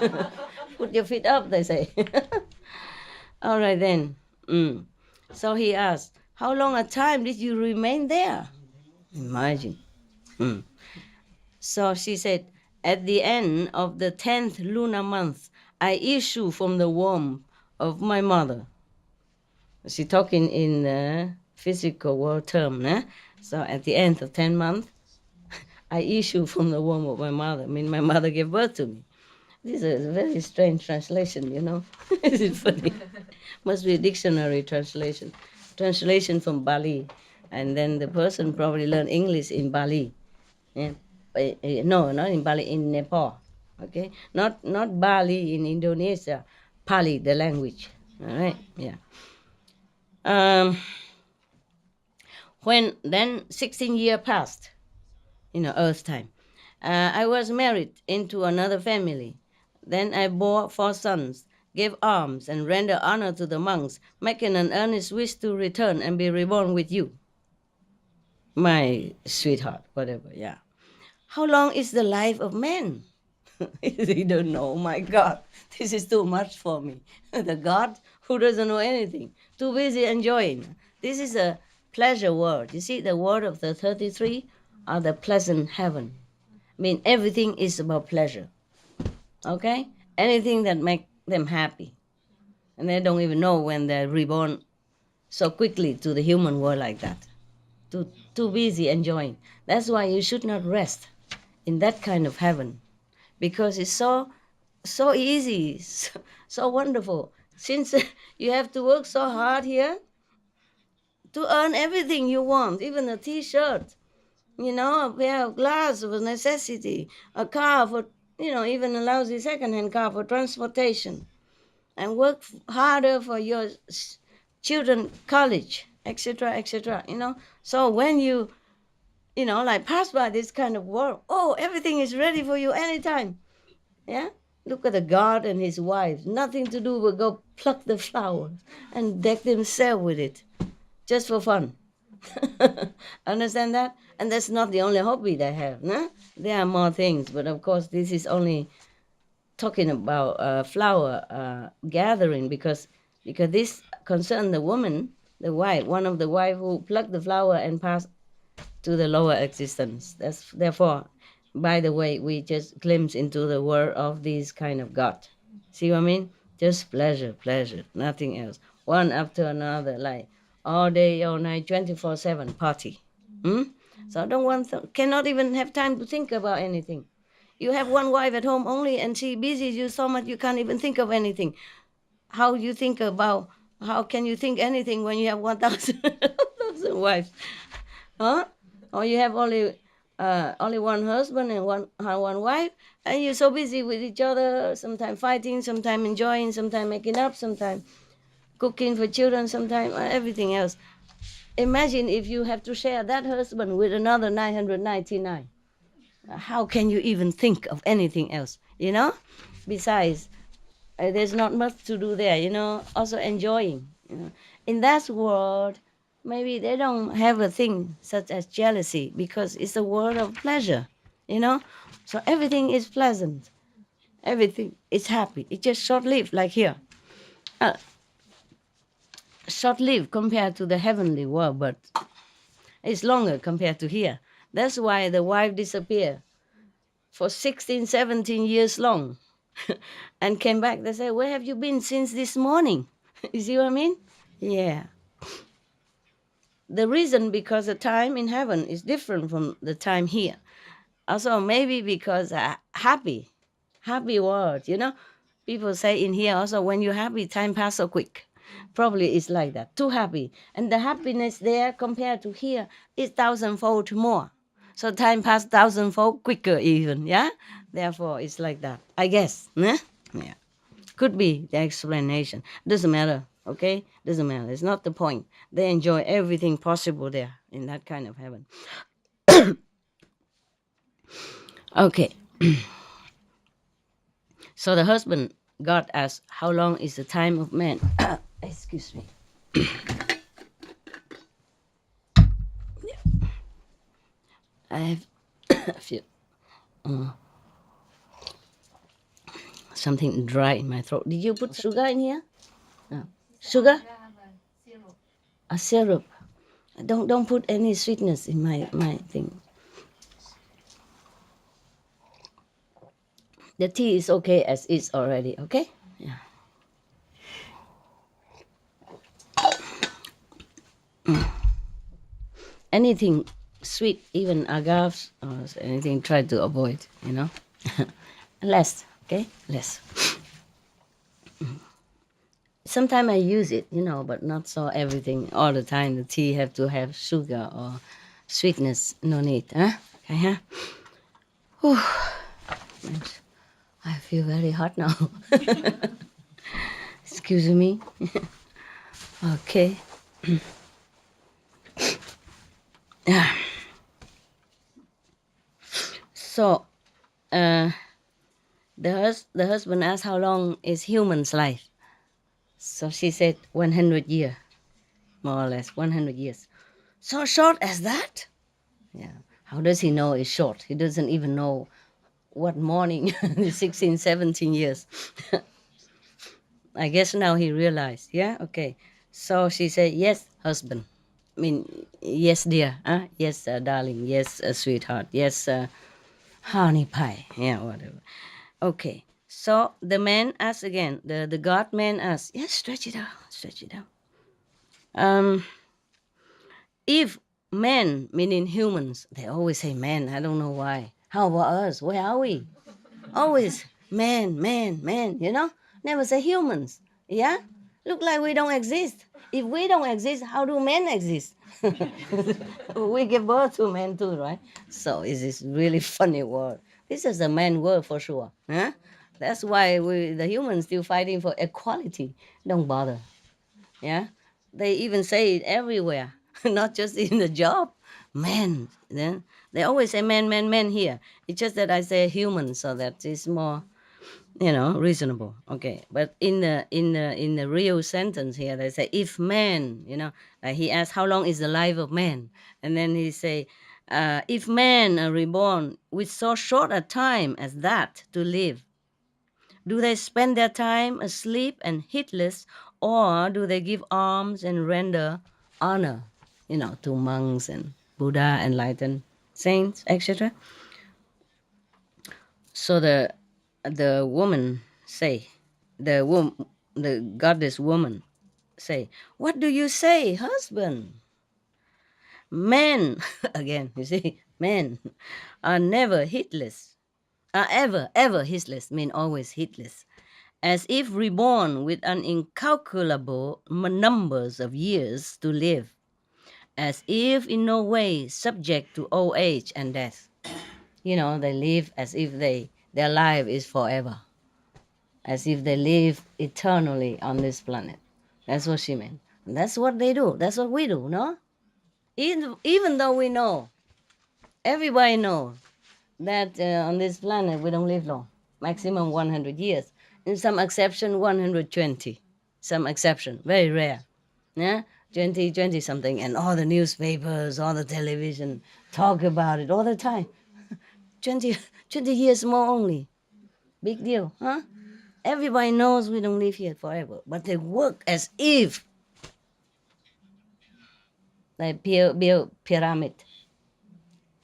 Put your feet up, they say. All right then. So he asked, how long a time did you remain there? Imagine. So she said, at the end of the 10th lunar month, I issue from the womb of my mother. She talking in the physical world term. So at the end of 10 months, I issue from the womb of my mother. I mean, my mother gave birth to me. This is a very strange translation, Is it funny? Must be a dictionary translation. Translation from Bali. And then the person probably learned English in Bali. Yeah. No, not in Bali, in Nepal. Okay? Not Bali in Indonesia. Pali, the language. All right, yeah. Um, when then 16 years passed, Earth time. I was married into another family. Then I bore 4 sons, gave alms, and rendered honor to the monks, making an earnest wish to return and be reborn with you. My sweetheart, whatever, yeah. How long is the life of man? They don't know. My God, this is too much for me. The God who doesn't know anything, too busy enjoying. This is a pleasure world. You see, the world of the 33 are the pleasant heaven. I mean, everything is about pleasure. Okay? Anything that make them happy. And they don't even know when they're reborn so quickly to the human world like that. Too busy enjoying. That's why you should not rest in that kind of heaven, because it's so easy, so wonderful. Since you have to work so hard here to earn everything you want, even a T-shirt, a pair of glasses for necessity, a car for, even a lousy second-hand car for transportation, and work harder for your children college, etc., etc. So when you like pass by this kind of world, oh, everything is ready for you anytime. Yeah, look at the God and his wife, nothing to do but go pluck the flowers and deck themselves with it, just for fun. Understand that? And that's not the only hobby they have, no? There are more things, but of course this is only talking about flower gathering, because this concerns the woman, the wife, one of the wife who plucked the flower and passed to the lower existence. That's therefore, by the way, we just glimpse into the world of this kind of God. See what I mean? Just pleasure, nothing else. One after another, like all day, all night, 24/7 party. Hmm? So I don't want cannot even have time to think about anything. You have one wife at home only, and she busies you so much you can't even think of anything. How can you think anything when you have 1,000 wives? Huh? Or you have only one husband and one wife, and you're so busy with each other, sometimes fighting, sometimes enjoying, sometimes making up, sometimes cooking for children, sometimes everything else. Imagine if you have to share that husband with another 999. How can you even think of anything else, Besides, there's not much to do there, also enjoying. In that world, maybe they don't have a thing such as jealousy, because it's a world of pleasure, So everything is pleasant. Everything is happy. It's just short-lived, like here. Short-lived compared to the heavenly world, but it's longer compared to here. That's why the wife disappeared for 16, 17 years long and came back. They say, where have you been since this morning? You see what I mean? Yeah. The reason, because the time in heaven is different from the time here. Also, maybe because happy world, People say in here also, when you're happy, time passes so quick. Probably it's like that, too happy. And the happiness there compared to here is 1,000-fold more. So time passes 1,000-fold quicker even, yeah? Therefore, it's like that, I guess. Yeah. Could be the explanation. Doesn't matter, okay? Doesn't matter. It's not the point. They enjoy everything possible there in that kind of heaven. Okay. So the husband God asked, how long is the time of man? Excuse me. I have a few, something dry in my throat. Did you put sugar in here? No. Sugar? A syrup. Don't put any sweetness in my thing. The tea is okay as is already, okay? Yeah. Anything sweet, even agave or anything, try to avoid, Less, okay? Less. Sometimes I use it, but not so everything all the time. The tea have to have sugar or sweetness. No need, huh? Okay, huh? Whew. I feel very hot now. It's Excuse me. Okay. So, the husband asked how long is human's life. So she said 100 years, more or less 100 years. So short as that? Yeah. How does he know it's short? He doesn't even know what morning, 16, 17 years. I guess now he realized. Yeah, okay. So she said, yes, husband. I mean, yes, dear. Huh? Yes, darling. Yes, sweetheart. Yes, honey pie. Yeah, whatever. Okay. So the man asked again, the God man asked, yes, stretch it out, stretch it out. If men, meaning humans, they always say man, I don't know why. How about us? Where are we? Always man, man, man, you know? Never say humans. Yeah? Look like we don't exist. If we don't exist, how do men exist? We give birth to men too, right? So it's this really funny word. This is a man word for sure. Huh? That's why the humans still fighting for equality. Don't bother. Yeah, they even say it everywhere, not just in the job. Man, then they always say man, man, man here. It's just that I say human, so that it's more, reasonable. Okay, but in the real sentence here, they say if man, he asks how long is the life of man, and then he say, if man are reborn with so short a time as that to live, do they spend their time asleep and heedless, or do they give alms and render honor, to monks and Buddha, enlightened saints, etc.? So the woman say, the goddess woman say, what do you say, husband? Men, again, you see, men are never heedless, are ever heedless, mean always heedless, as if reborn with an incalculable numbers of years to live, as if in no way subject to old age and death. They live as if their life is forever, as if they live eternally on this planet. That's what she meant. And that's what they do. That's what we do, no? Even though we know, everybody knows that on this planet we don't live long, maximum 100 years. In some exception, 120. Some exception, very rare. Yeah, 20 something, and all the newspapers, all the television talk about it all the time. 20, 20 years more only. Big deal, huh? Everybody knows we don't live here forever, but they work as if they build pyramid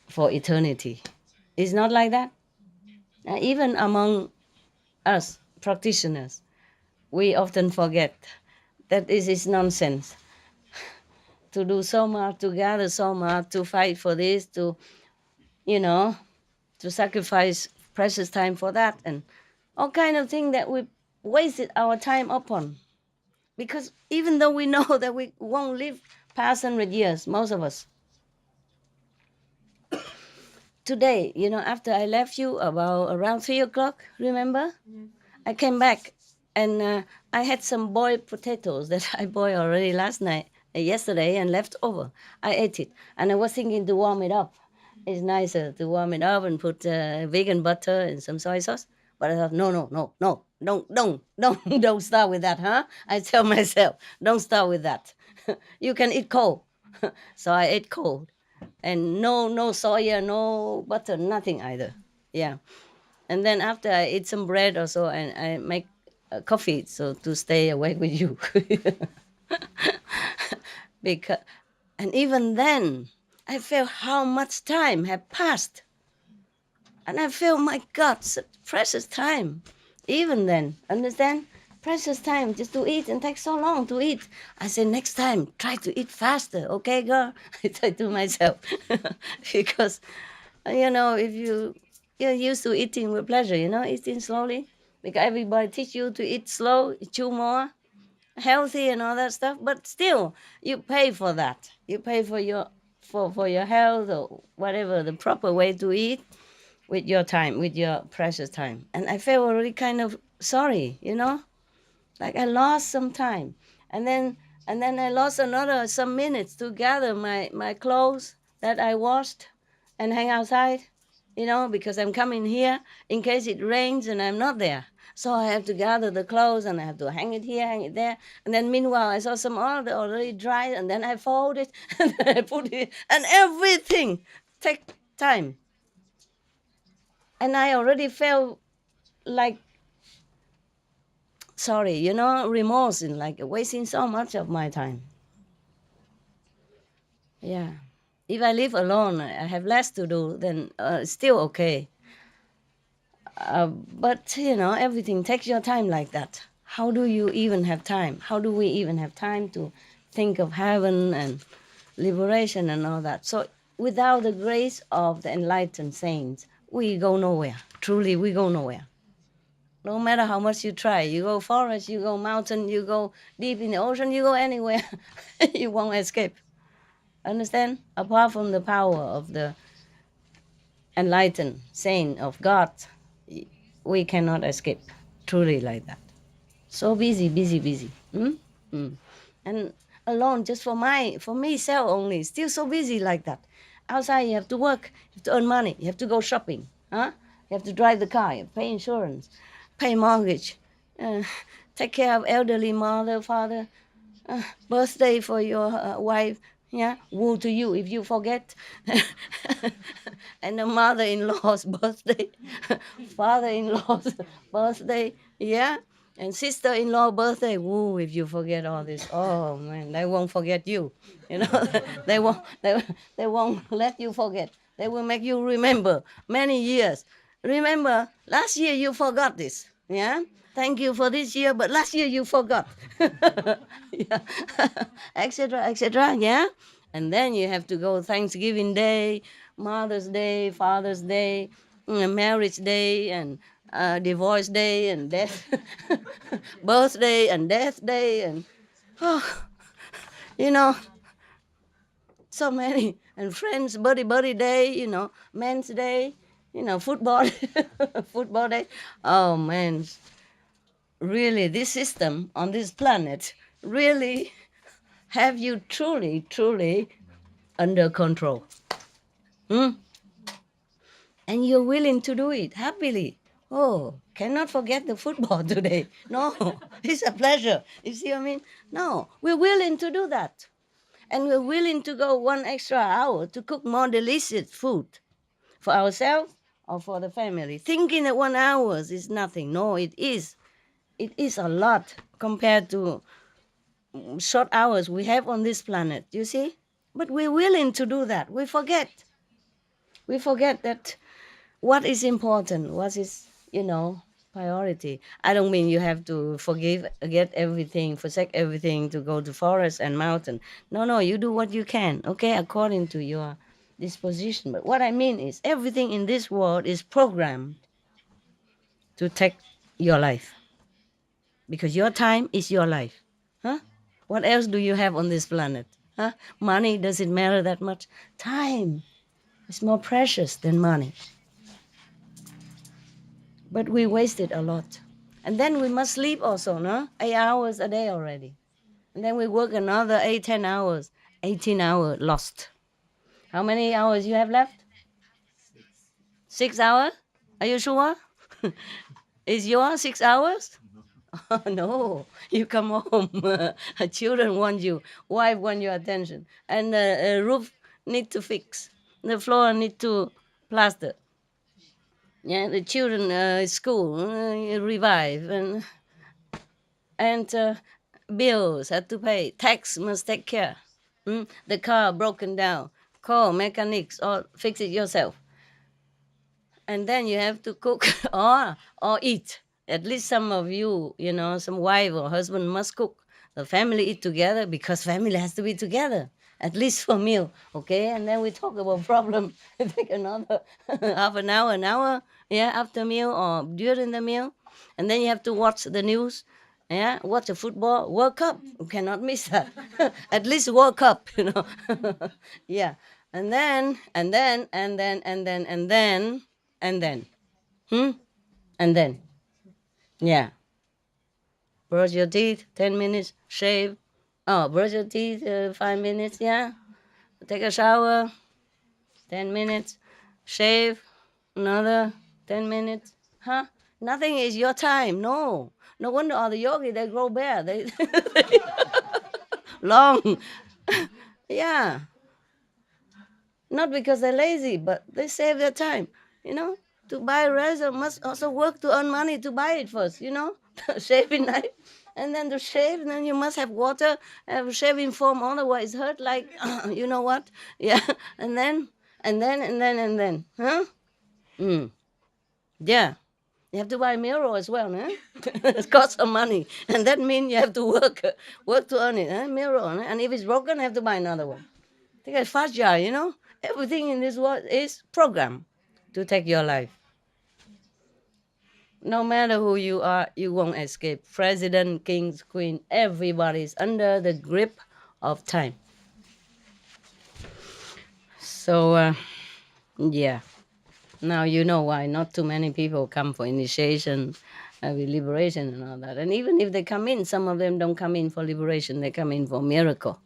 for eternity. It's not like that. Even among us practitioners, we often forget that this is nonsense. To do so much, to gather so much, to fight for this, to sacrifice precious time for that, and all kind of thing that we wasted our time upon. Because even though we know that we won't live past 100 years, most of us. Today, after I left you about around 3 o'clock, remember? I came back and I had some boiled potatoes that I boiled already yesterday, and left over. I ate it, and I was thinking to warm it up. It's nicer to warm it up and put vegan butter and some soy sauce. But I thought, no, don't start with that, huh? I tell myself, don't start with that. You can eat cold. So I ate cold, and no soya, no butter, nothing either. Yeah. And then after I eat some bread or so, and I make coffee so to stay awake with you. because, and even then, I felt how much time had passed. And I feel, my God, such precious time. Even then, understand? Precious time just to eat, and takes so long to eat. I said, next time, try to eat faster, okay, girl? I say to myself. Because, if you're used to eating with pleasure, eating slowly. Because everybody teach you to eat slow, chew more, healthy and all that stuff. But still, you pay for that. You pay for your health or whatever, the proper way to eat with your time, with your precious time. And I felt already kind of sorry, Like I lost some time, and then I lost another some minutes to gather my clothes that I washed and hang outside, because I'm coming here in case it rains and I'm not there. So I have to gather the clothes and I have to hang it here, hang it there. And then meanwhile, I saw some other already dry, and then I fold it and then I put it, and everything take time. And I already felt like sorry, remorse in like wasting so much of my time. Yeah. If I live alone, I have less to do, then it's still okay. But everything takes your time like that. How do you even have time? How do we even have time to think of heaven and liberation and all that? So without the grace of the enlightened saints, we go nowhere. Truly, we go nowhere. No matter how much you try, you go forest, you go mountain, you go deep in the ocean, you go anywhere, you won't escape. Understand? Apart from the power of the enlightened saint of God, we cannot escape. Truly like that. So busy, busy, busy. And alone, just for myself only, still so busy like that. Outside, you have to work, you have to earn money, you have to go shopping, huh? You have to drive the car, you pay insurance, pay mortgage, uh, take care of elderly mother, father, birthday for your wife. Yeah, woe to you if you forget. And the mother-in-law's birthday, father-in-law's birthday, yeah, and sister-in-law birthday. Woo, if you forget all this, oh man, they won't forget you. They won't. They won't let you forget. They will make you remember many years. Remember, last year you forgot this. Yeah. Thank you for this year, but last year you forgot. Yeah. Etc. Etc. Yeah. And then you have to go Thanksgiving Day, Mother's Day, Father's Day, Marriage Day, and Divorce Day, and death, birthday, and death day, and oh, you know, so many, and Friends Buddy Day, Men's Day, football, football day. Oh man, really, this system on this planet really have you truly under control. Hmm? And you're willing to do it happily. Oh, cannot forget the football today. No, it's a pleasure. You see what I mean? No, we're willing to do that. And we're willing to go 1 extra hour to cook more delicious food for ourselves or for the family. Thinking that 1 hour is nothing. No, it is. It is a lot compared to short hours we have on this planet, you see? But we're willing to do that. We forget. We forget that what is important, what is, priority. I don't mean you have to forget everything, forsake everything to go to forest and mountain. No, you do what you can, okay, according to your disposition. But what I mean is everything in this world is programmed to take your life. Because your time is your life. Huh? What else do you have on this planet? Huh? Money, does it matter that much? Time is more precious than money. But we wasted a lot. And then we must sleep also, no? 8 hours a day already. And then we work another 8, 10 hours. 18 hours lost. How many hours you have left? 6 hours? Are you sure? Is yours 6 hours? Oh, no, you come home. Children want you. Wife want your attention. And the roof need to fix. The floor need to plaster. Yeah, the children school revive, and bills have to pay. Tax must take care. The car broken down. Call mechanics or fix it yourself. And then you have to cook or eat. At least some of you, some wife or husband must cook. The family eat together because family has to be together, at least for meal, okay? And then we talk about problem. Take another half an hour, yeah, after meal or during the meal. And then you have to watch the news, yeah, watch the football, World Cup. You cannot miss that. At least World Cup, yeah. And then, and then, and then, and then, and then, and then, and then, yeah. Brush your teeth, 10 minutes, shave. Oh, brush your teeth, 5 minutes, yeah. Take a shower, 10 minutes, shave, another 10 minutes. Huh? Nothing is your time, no. No wonder all the yogi, they grow bare. They long. Yeah. Not because they're lazy, but they save their time. You know, to buy a razor must also work to earn money to buy it first, you know, shaving knife. And then to shave, then you must have water, have shaving foam, otherwise hurt like, you know what? Yeah. And then, huh? Mm. Yeah. You have to buy a mirror as well, huh? It costs some money. And that means you have to work to earn it, huh? Mirror, huh? And if it's broken, you have to buy another one. Think it's fragile, you know? Everything in this world is programmed to take your life. No matter who you are, you won't escape. President, kings, queen, everybody's under the grip of time. So, yeah. Now you know why not too many people come for initiation, with liberation and all that. And even if they come in, some of them don't come in for liberation, they come in for miracle.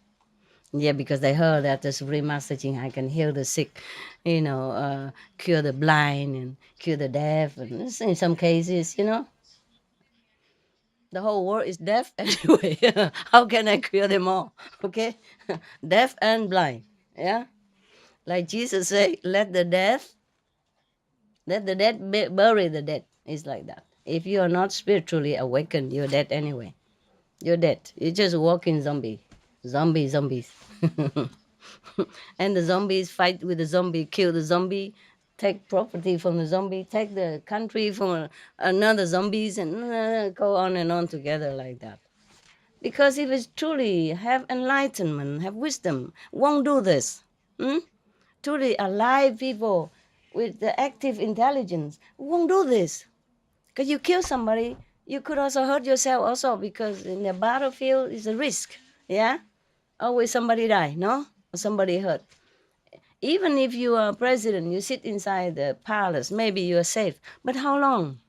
Yeah, because they heard that the Supreme Master Ching Hai can heal the sick, you know, cure the blind and cure the deaf. And in some cases, you know, the whole world is deaf anyway. How can I cure them all? Okay, deaf and blind. Yeah, like Jesus said, let the dead bury the dead. It's like that. If you are not spiritually awakened, you're dead anyway. You're dead. You're just walking zombies. And the zombies fight with the zombie, kill the zombie, take property from the zombie, take the country from another zombies, and go on and on together like that. Because if it's truly have enlightenment, have wisdom, won't do this. Hmm? Truly alive people with the active intelligence won't do this. Because you kill somebody, you could also hurt yourself also, because in the battlefield is a risk. Yeah? Always somebody die, no? Or somebody hurt. Even if you are president, you sit inside the palace, maybe you are safe. But how long?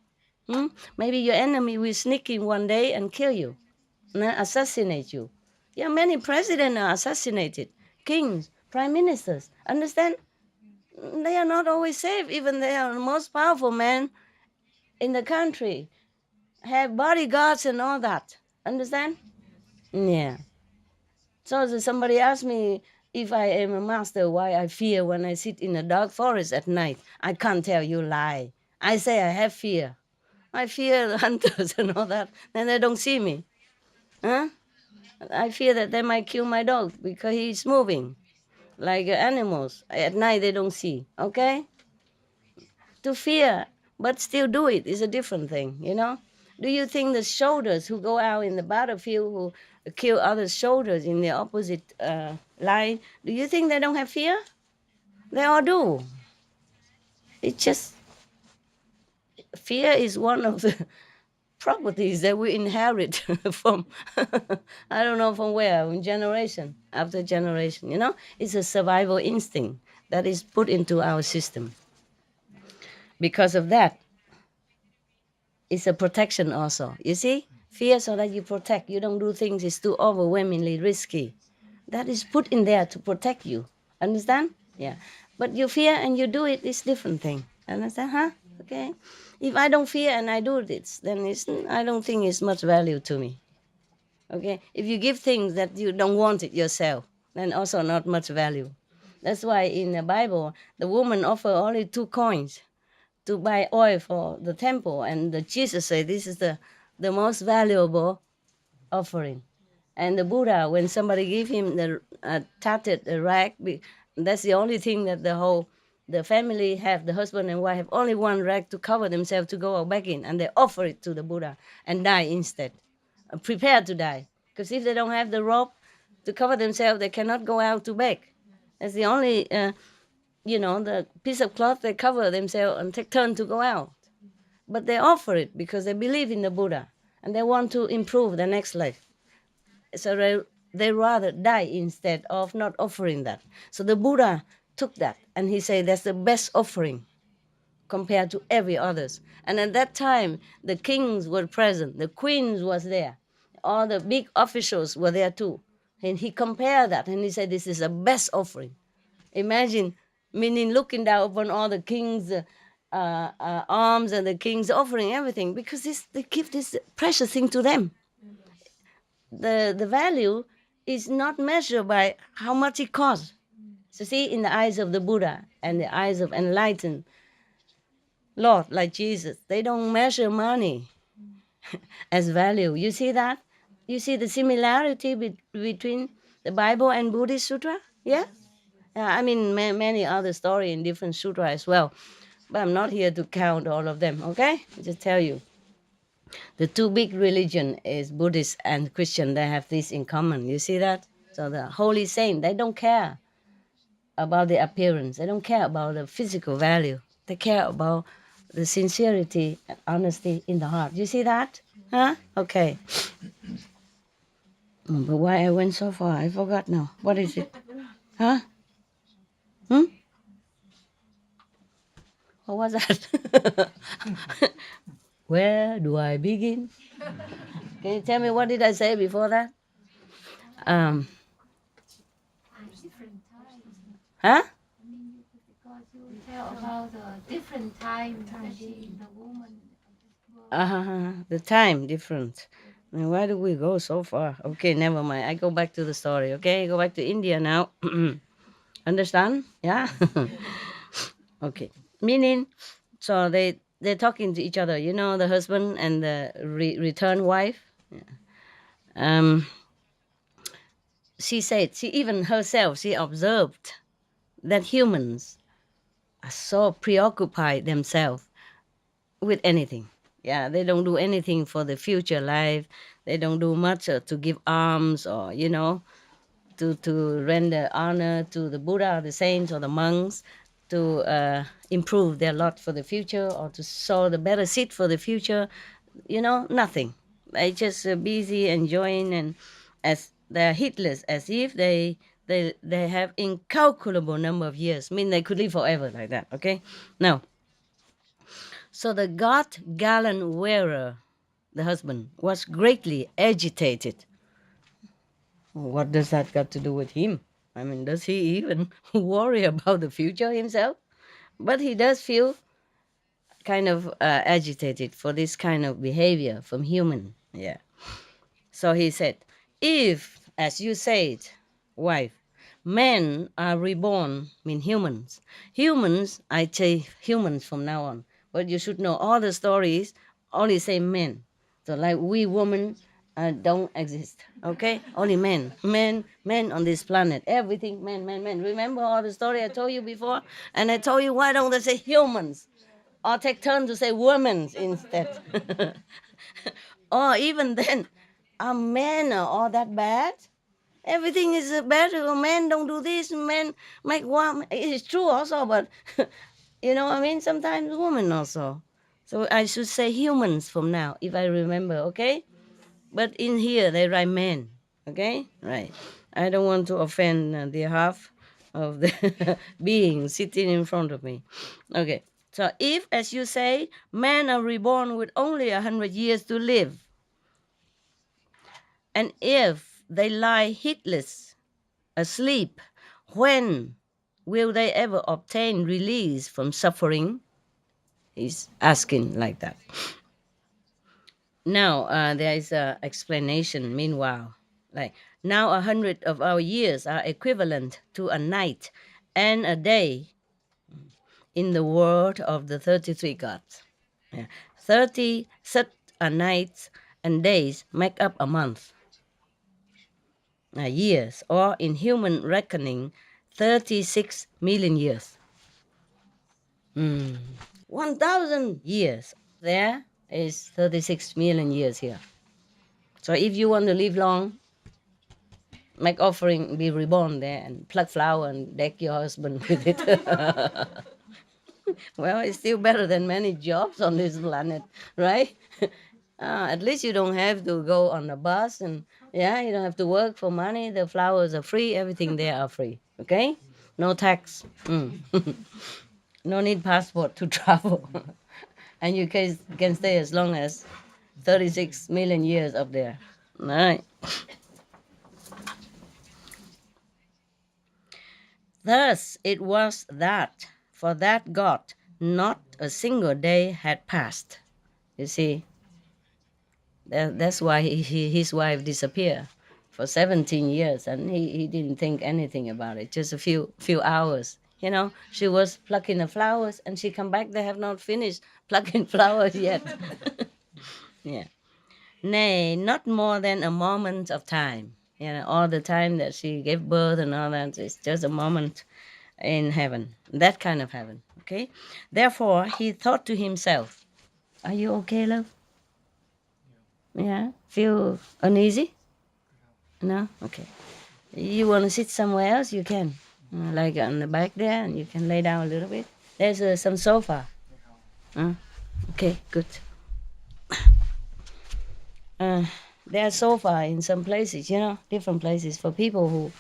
Hmm? Maybe your enemy will sneak in one day and kill you, assassinate you. Yeah, many presidents are assassinated, kings, prime ministers. Understand? They are not always safe, even they are the most powerful man in the country, have bodyguards and all that. Understand? Yeah. So somebody asked me if I am a master, why I fear when I sit in a dark forest at night. I can't tell you lie. I say I have fear. I fear the hunters and all that. Then they don't see me. Huh? I fear that they might kill my dog because he's moving like animals. At night they don't see. Okay? To fear, but still do it is a different thing, you know? Do you think the soldiers who go out in the battlefield who kill other soldiers in the opposite line, do you think they don't have fear? They all do. It's just fear is one of the properties that we inherit from, I don't know from where, from generation after generation, you know? It's a survival instinct that is put into our system. Because of that, it's a protection also. You see? Fear so that you protect. You don't do things it's too overwhelmingly risky. That is put in there to protect you. Understand? Yeah. But you fear and you do it, it's different thing. Understand? Huh? Okay. If I don't fear and I do this, then I don't think it's much value to me. Okay. If you give things that you don't want it yourself, then also not much value. That's why in the Bible, the woman offered only 2 coins to buy oil for the temple. And Jesus said this is the most valuable offering. And the Buddha, when somebody gave him the tattered rag, that's the only thing that the family have, the husband and wife have only one rag to cover themselves to go back in, and they offer it to the Buddha and die instead, prepared to die. Because if they don't have the rope to cover themselves, they cannot go out to beg. That's the only the piece of cloth they cover themselves and take turn to go out. But they offer it because they believe in the Buddha and they want to improve the next life. So they rather die instead of not offering that. So the Buddha took that and he said that's the best offering compared to every others. And at that time, the kings were present, the queens was there. all the big officials were there too. And he compared that and he said, this is the best offering. Imagine, meaning looking down upon all the king's arms and the king's offering, everything, because they give this precious thing to them. The value is not measured by how much it costs. So see, in the eyes of the Buddha and the eyes of enlightened Lord like Jesus, they don't measure money as value. You see that? You see the similarity between the Bible and Buddhist sutra? Yeah? I mean, many other stories in different sutra as well. But I'm not here to count all of them, okay? I just tell you. The two big religion is Buddhist and Christian. They have this in common. You see that? So the holy saint, they don't care about the appearance. They don't care about the physical value. They care about the sincerity and honesty in the heart. You see that? Huh? Okay. But why I went so far? I forgot now. What is it? Huh? What was that? Where do I begin? Can you tell me what did I say before that? Different times. Huh? Because you tell about the different time the woman. The time different. And why do we go so far? Okay, never mind. I go back to the story. Okay, go back to India now. Understand? Yeah. Okay. Meaning, so they're talking to each other. You know, the husband and the returned wife. Yeah. She said, she even herself, she observed that humans are so preoccupied themselves with anything. Yeah, they don't do anything for the future life. They don't do much to give alms or, you know, to render honor to the Buddha or the saints or the monks, to improve their lot for the future or to sow the better seed for the future. You know, nothing. They just busy enjoying and as they're heedless, as if they have incalculable number of years. I mean, they could live forever like that. Okay, now. So the God gallant wearer, the husband, was greatly agitated. What does that got to do with him? I mean, does he even worry about the future himself? But he does feel kind of agitated for this kind of behavior from human. Yeah. So he said, if, as you said, wife, men are reborn, mean humans. Humans, I say humans from now on. But you should know all the stories only say men. So like we women don't exist, okay? Only men. Men on this planet. Everything men, men, men. Remember all the story I told you before? And I told you, why don't they say humans? Or take turn to say women instead. Or even then, are men all that bad? Everything is better. Men don't do this. Men make women. It's true also, but you know what I mean? Sometimes women also. So I should say humans from now, if I remember, okay? But in here, they write men, okay? Right. I don't want to offend the half of the being sitting in front of me. Okay. So if, as you say, men are reborn with only 100 years to live, and if they lie heedless, asleep, when will they ever obtain release from suffering? He's asking like that. Now, there is an explanation meanwhile. Like, now 100 of our years are equivalent to a night and a day in the world of the 33 gods. Yeah. 30 such a nights and days make up a month. Years, or in human reckoning, 36 million years. 1,000 years. There is 36 million years here. So if you want to live long, make offering, be reborn there, and pluck flower and deck your husband with it. Well, it's still better than many jobs on this planet, right? At least you don't have to go on a bus and yeah, you don't have to work for money. The flowers are free. Everything there are free. Okay, no tax. No need passport to travel, and you can stay as long as 36 million years up there. All right. Thus it was that for that God not a single day had passed. You see, that's why his wife disappeared for 17 years, and he didn't think anything about it. Just a few hours. You know, she was plucking the flowers, and she come back. They have not finished plucking flowers yet. Yeah. Nay, not more than a moment of time. You know, all the time that she gave birth and all that, it's just a moment in heaven, that kind of heaven. Okay. Therefore, he thought to himself, "Are you okay, love? Yeah. Feel uneasy? No. Okay. You want to sit somewhere else? You can, like on the back there, and you can lay down a little bit. There's some sofa. Okay. Good. There's sofa in some places, you know, different places for people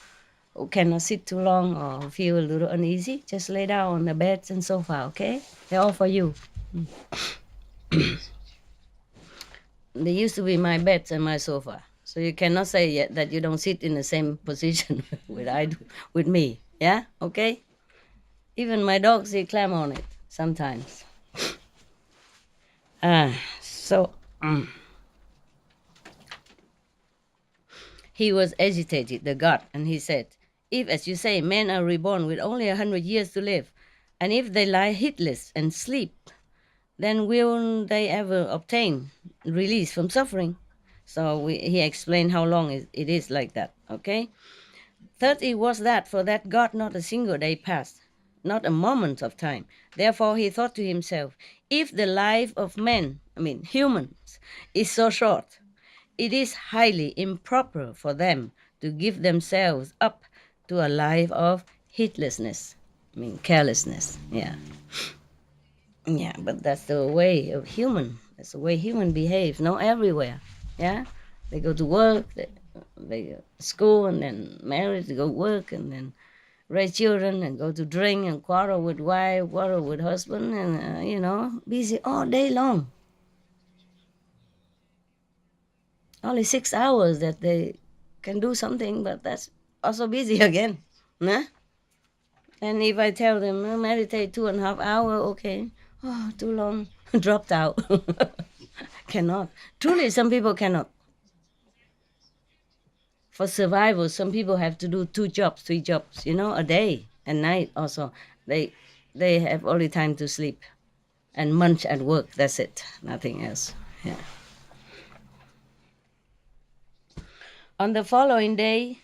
who cannot sit too long or feel a little uneasy. Just lay down on the beds and sofa, okay? They're all for you. They used to be my beds and my sofa. So you cannot say yet that you don't sit in the same position with I do with me. Yeah? Okay? Even my dogs, they climb on it sometimes. So he was agitated, the God, and he said, "If, as you say, men are reborn with only 100 years to live, and if they lie heedless and sleep, then will they ever obtain release from suffering?" So he explained how long it is like that, okay? 30 was that for that God not a single day passed, not a moment of time. Therefore he thought to himself, if the life of men, humans, is so short, it is highly improper for them to give themselves up to a life of heedlessness, carelessness. Yeah. Yeah, but that's the way of human. That's the way human behaves. Not everywhere. Yeah, they go to work, they go to school, and then married, they go work, and then raise children, and go to drink, and quarrel with wife, quarrel with husband, and busy all day long. Only 6 hours that they can do something, but that's also busy again. Nah? And if I tell them meditate 2.5 hours, okay, too long, dropped out. Cannot. Truly, some people cannot. For survival, some people have to do 2 jobs, 3 jobs, a day and night also. They have only time to sleep and munch at work. That's it. Nothing else. Yeah. On the following day,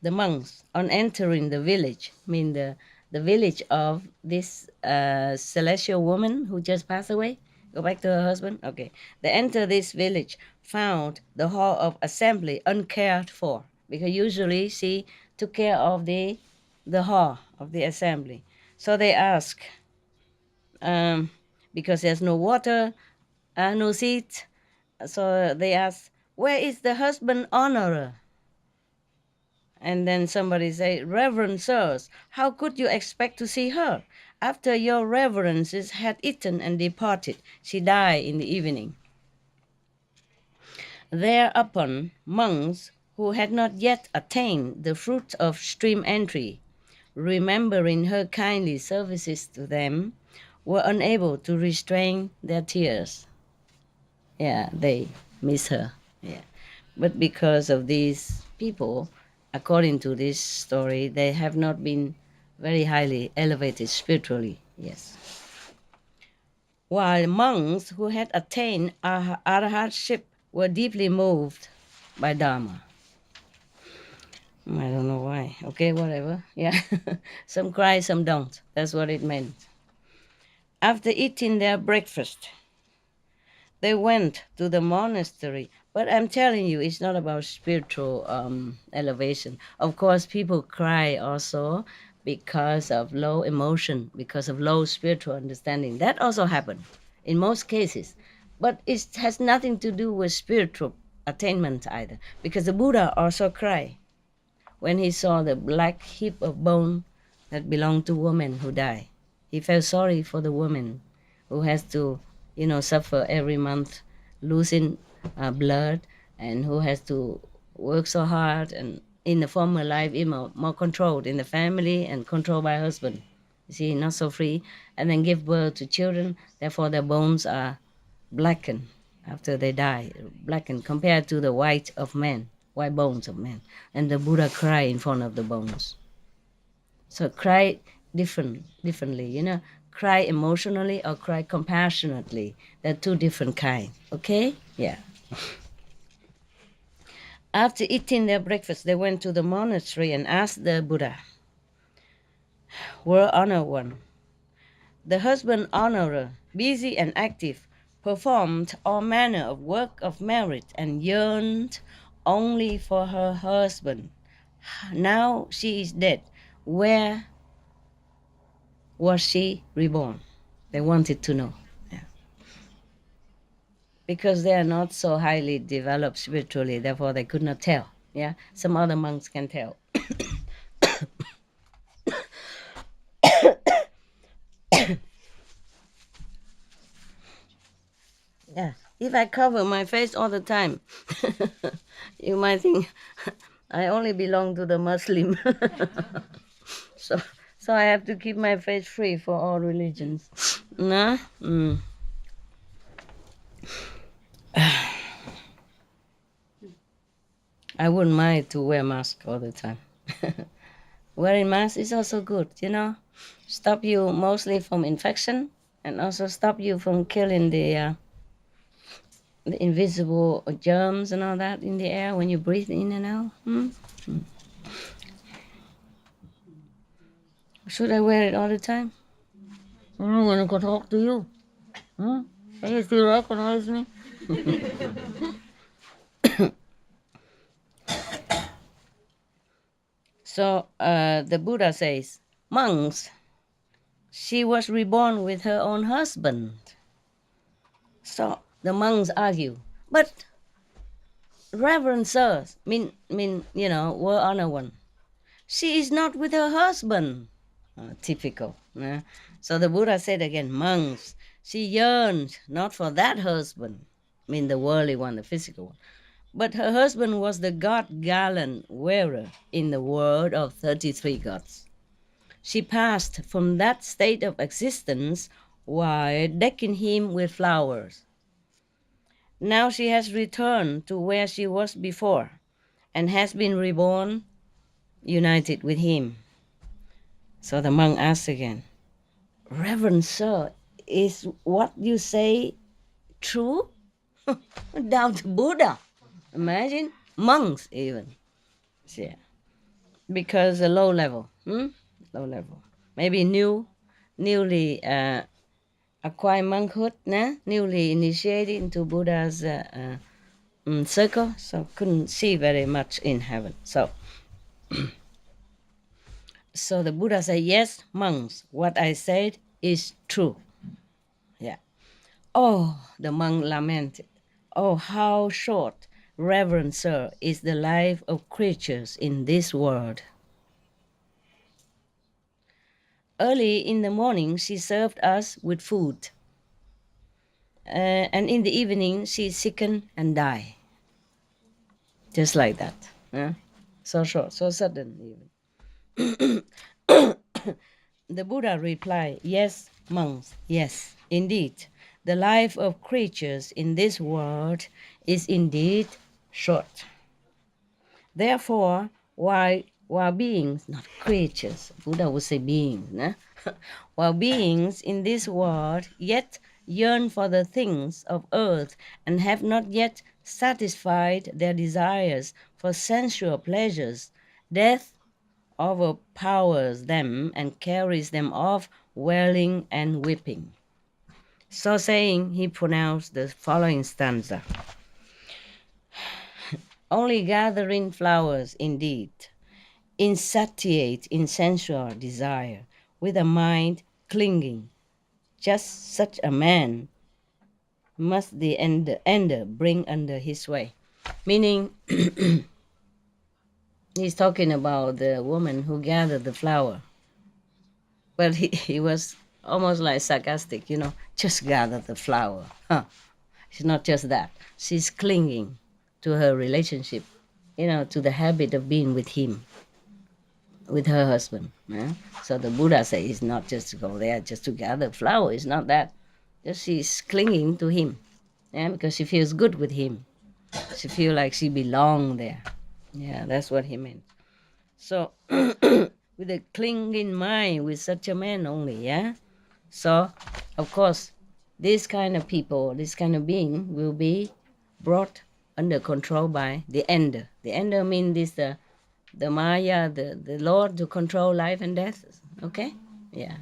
the monks, on entering the village, the village of this celestial woman who just passed away, go back to her husband? Okay. They enter this village, found the hall of assembly uncared for, because usually she took care of the hall of the assembly. So they ask, because there's no water, no seat, so they ask, where is the husband honorer? And then somebody say, Reverend sirs, how could you expect to see her? After your reverences had eaten and departed, she died in the evening. Thereupon, monks who had not yet attained the fruit of stream entry, remembering her kindly services to them, were unable to restrain their tears. Yeah, they miss her. Yeah. But because of these people, according to this story, they have not been very highly elevated spiritually. Yes. While monks who had attained arhatship were deeply moved by Dharma. I don't know why. Okay, whatever. Yeah. Some cry, some don't. That's what it meant. After eating their breakfast, they went to the monastery. But I'm telling you, it's not about spiritual elevation. Of course, people cry also because of low emotion, because of low spiritual understanding. That also happened in most cases. But it has nothing to do with spiritual attainment either, because the Buddha also cried when he saw the black heap of bone that belonged to women who died. He felt sorry for the woman who has to, suffer every month, losing blood and who has to work so hard, and in the former life, more controlled in the family and controlled by husband. You see, not so free, and then give birth to children. Therefore, their bones are blackened after they die, blackened compared to the white bones of men. And the Buddha cry in front of the bones. So cry differently, cry emotionally or cry compassionately. They're two different kinds. Okay? Yeah. After eating their breakfast, they went to the monastery and asked the Buddha, "World Honored One, the husband honorer, busy and active, performed all manner of work of merit and yearned only for her husband. Now she is dead. Where was she reborn?" They wanted to know. Yeah. Because they are not so highly developed spiritually, therefore they could not tell. Yeah, some other monks can tell. Yeah, if I cover my face all the time, you might think I only belong to the Muslim. so, so I have to keep my face free for all religions. Nah? I wouldn't mind to wear mask all the time. Wearing mask is also good, stop you mostly from infection and also stop you from killing the invisible germs and all that in the air when you breathe in and out. Should I wear it all the time? I'm gonna go talk to you. Can you still recognize me? So the Buddha says, monks, she was reborn with her own husband. So the monks argue, but Reverend Sirs, World Honor One, she is not with her husband. Typical. So the Buddha said again, monks, she yearned not for that husband, the worldly one, the physical one, but her husband was the god gallant wearer in the world of 33 gods. She passed from that state of existence while decking him with flowers. Now she has returned to where she was before and has been reborn, united with him. So the monk asks again, Reverend Sir, is what you say true? Down to Buddha. Imagine, monks even. Yeah. Because a low level. Low level. Maybe newly acquired monkhood, newly initiated into Buddha's circle, so couldn't see very much in heaven. So the Buddha said, yes, monks, what I said is true. Yeah. Oh, the monk lamented. Oh, how short, Reverend Sir, is the life of creatures in this world. Early in the morning, she served us with food. And in the evening, she sickened and died. Just like that. So short, so sudden even. The Buddha replied, yes, monks, yes, indeed. The life of creatures in this world is indeed short. Therefore, while beings, not creatures, Buddha would say beings, while beings in this world yet yearn for the things of earth and have not yet satisfied their desires for sensual pleasures, death overpowers them and carries them off wailing and weeping. So saying, he pronounced the following stanza. Only gathering flowers indeed, insatiate in sensual desire, with a mind clinging, just such a man must the ender bring under his way. Meaning, he's talking about the woman who gathered the flower. But he was almost like sarcastic, just gather the flower. It's not just that. She's clinging to her relationship, to the habit of being with him, with her husband. Yeah? So the Buddha says it's not just to go there just to gather flower. It's not that. Just she's clinging to him, yeah, because she feels good with him. She feels like she belongs there. Yeah, that's what he meant. So with a clinging mind with such a man only, yeah. So of course, this kind of people, this kind of being will be brought under control by the ender. The ender means this the Maya, the Lord to control life and death. Okay? Yeah.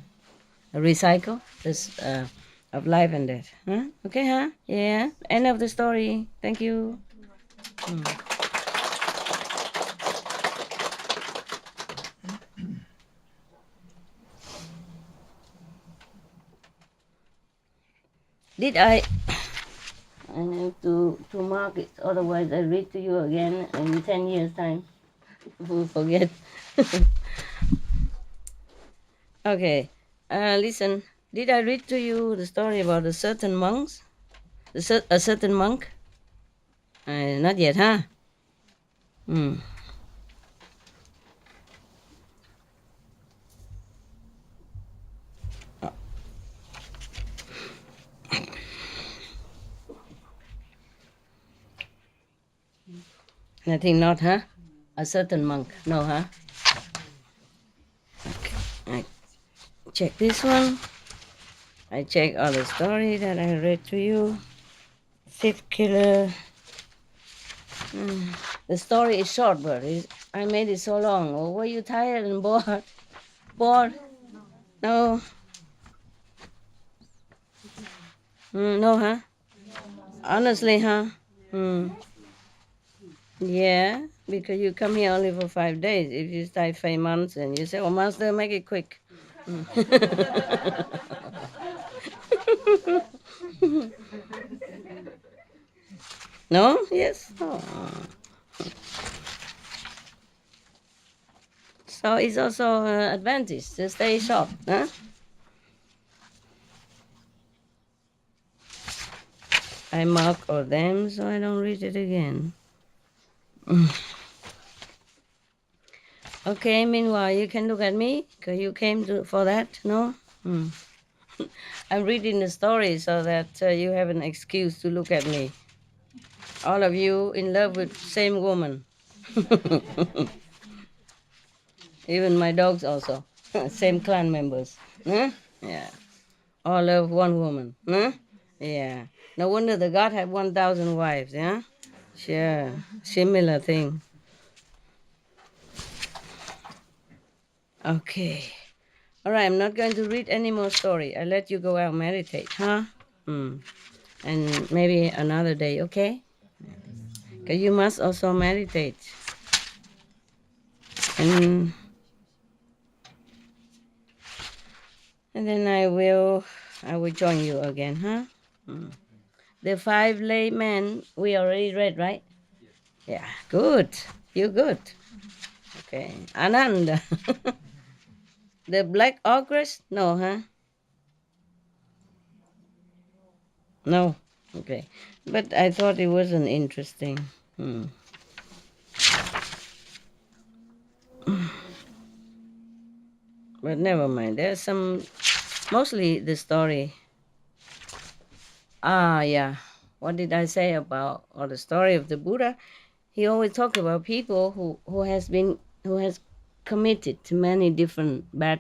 A recycle this of life and death. Huh? Okay, huh? Yeah. End of the story. Thank you. Did I have to mark it, otherwise I read to you again in 10 years' time. We'll forget. Okay, listen. Did I read to you the story about a certain monks? A certain monk? Not yet, huh? Hmm. Nothing, not, huh? A certain monk, no, huh? Okay, I check this one. I check all the story that I read to you. Fifth killer. The story is short, but I made it so long. Oh, were you tired and bored? Bored? No. No, huh? Honestly, huh? Yeah, because you come here only for 5 days. If you stay 5 months and you say, "Oh, master, make it quick." No? Yes? Oh. So it's also an advantage to stay short, huh? I mark all them so I don't read it again. Okay, meanwhile, you can look at me because you came for that, no? I'm reading the story so that you have an excuse to look at me. All of you in love with same woman. Even my dogs also. Same clan members. Huh? Yeah. All love one woman. Huh? Yeah. No wonder the God had 1,000 wives, yeah? Sure. Similar thing. Okay. All right, I'm not going to read any more story. I'll let you go out and meditate, huh? And maybe another day, okay? Because you must also meditate. And then I will join you again, huh? The 5 laymen we already read, right? Yeah, good. You're good. Okay. Ananda. The black ogress? No, huh? No. Okay. But I thought it wasn't interesting. But never mind. There's some, mostly the story. Yeah. What did I say about, or the story of the Buddha? He always talked about people who has committed to many different bad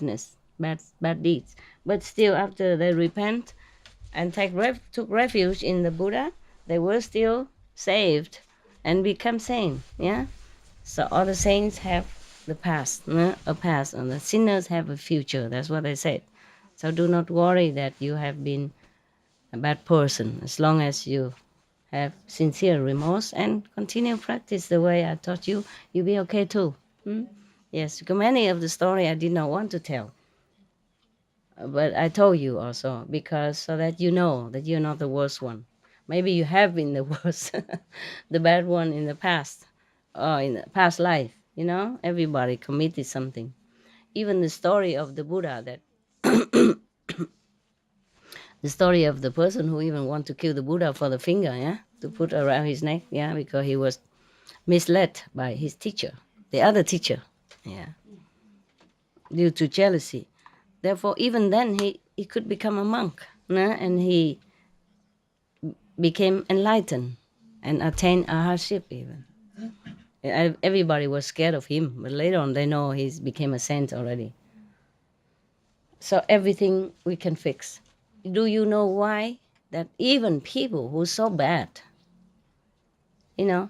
deeds, but still after they repent and took refuge in the Buddha, they were still saved and become saint. Yeah. So all the saints have the past, a past, and the sinners have a future. That's what they said. So do not worry that you have been a bad person. As long as you have sincere remorse and continue practice the way I taught you, you'll be okay too. Yes, because many of the story I did not want to tell. But I told you also, because so that you know that you're not the worst one. Maybe you have been the worst, the bad one in the past, or in the past life. Everybody committed something. Even the story of the Buddha, that the story of the person who even want to kill the Buddha for the finger, yeah? to put around his neck, yeah, because he was misled by his teacher, the other teacher, yeah, due to jealousy. Therefore, even then, he could become a monk, and he became enlightened and attained arhatship even. Everybody was scared of him, but later on they know he became a saint already. So everything we can fix. Do you know why? That even people who are so bad, you know,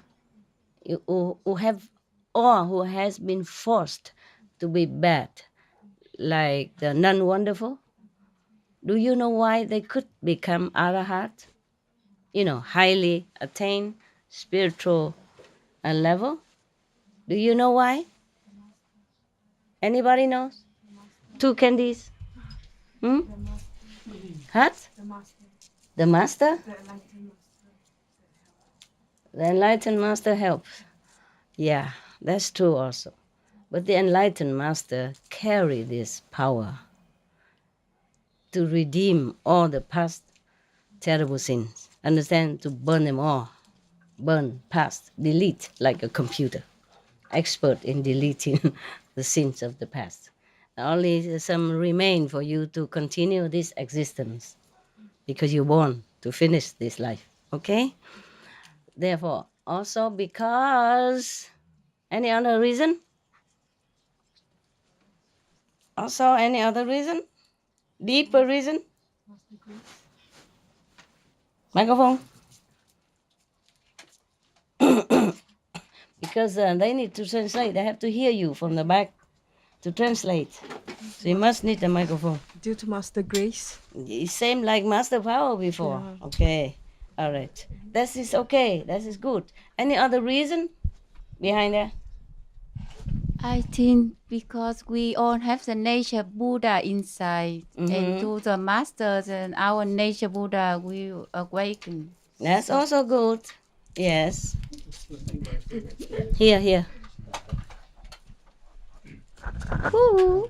who have or who has been forced to be bad, like the nun wonderful, do you know why they could become arahat? You know, highly attained spiritual level. Do you know why? Anybody knows? Two candies. Hmm? What? The master? The enlightened master helps. Yeah, that's true also. But the enlightened master carry this power to redeem all the past terrible sins. Understand? To burn them all. Burn, past, delete like a computer. Expert in deleting the sins of the past. Only some remain for you to continue this existence because you're born to finish this life. Okay? Therefore, also because any other reason? Also, any other reason? Deeper reason? Microphone? Because they need to translate. They have to hear you from the back to translate. So you must need a microphone. Due to Master Grace. It's same like Master Power before. Yeah. Okay. All right. That is okay. That is good. Any other reason behind that? I think because we all have the nature Buddha inside, and to the masters and our nature Buddha will awaken. That's also good. Yes. Here. Woo.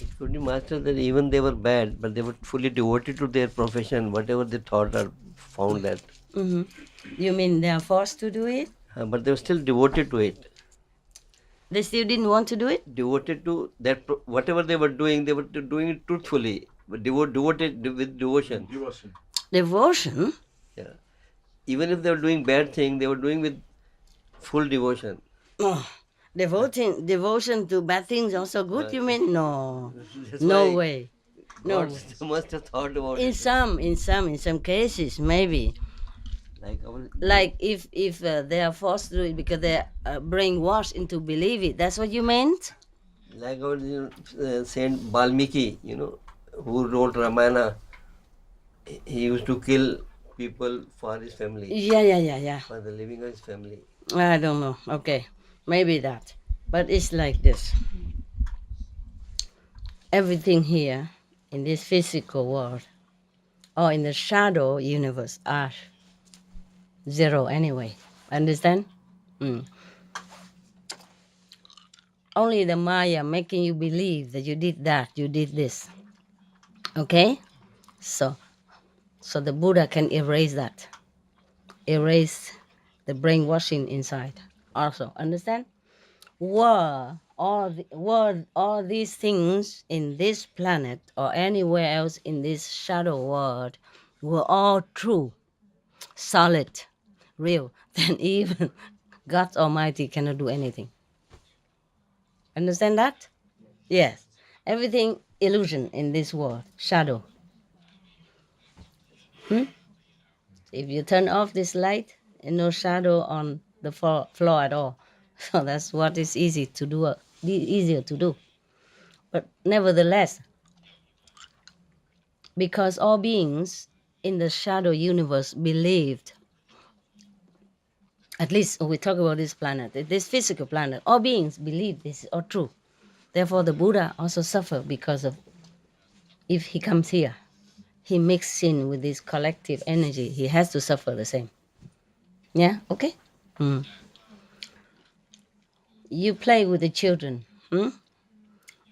It could be master that even they were bad, but they were fully devoted to their profession. Whatever they thought or found that. You mean they are forced to do it? But they were still devoted to it. They still didn't want to do it? Devoted to that, whatever they were doing it truthfully, but devoted with devotion. Devotion? Yeah. Even if they were doing bad thing, they were doing with full devotion. Oh, devotion to bad things also good, you mean? No. That's No why way. No God way. must have thought about In it. some cases, maybe. Like if they are forced to do it because they are brainwashed into believe it. That's what you meant? Like our Saint Valmiki, who wrote Ramayana, he used to kill people for his family. Yeah. For the living of his family. I don't know. Okay. Maybe that. But it's like this. Everything here in this physical world or in the shadow universe are zero anyway. Understand? Only the Maya making you believe that you did that, you did this. Okay? So the Buddha can erase that. Erase the brainwashing inside. Also, understand? All these things in this planet or anywhere else in this shadow world were all true, solid, real, then even God Almighty cannot do anything. Understand that? Yes. Everything illusion in this world, shadow. If you turn off this light, no shadow on the floor at all. So that's what is easier to do. But nevertheless, because all beings in the shadow universe believed, at least we talk about this planet, this physical planet, all beings believe this is all true. Therefore, the Buddha also suffered because of, if he comes here, he mixes in with this collective energy, he has to suffer the same. Yeah, okay? You play with the children,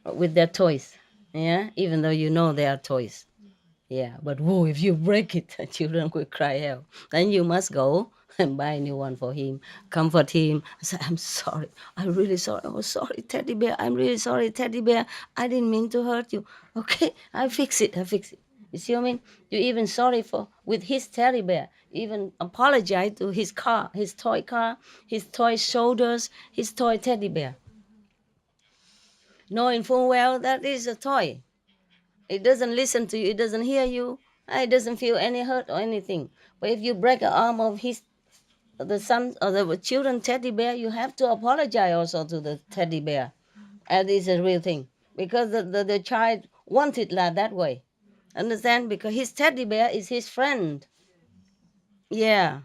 with their toys, yeah, even though you know they are toys. Yeah, but whoa, if you break it, the children will cry hell. Then you must go and buy a new one for him, comfort him. I said, I'm sorry. I'm really sorry. Oh, sorry, teddy bear. I'm really sorry, teddy bear. I didn't mean to hurt you. Okay, I fix it. I fix it. You see what I mean? You even sorry for with his teddy bear. Even apologize to his car, his toy shoulders, his toy teddy bear. Knowing full well that is a toy. It doesn't listen to you. It doesn't hear you. It doesn't feel any hurt or anything. But if you break an arm of the son or the children teddy bear, you have to apologize also to the teddy bear. And it's a real thing because the child wants it like that way. Understand? Because his teddy bear is his friend. Yeah.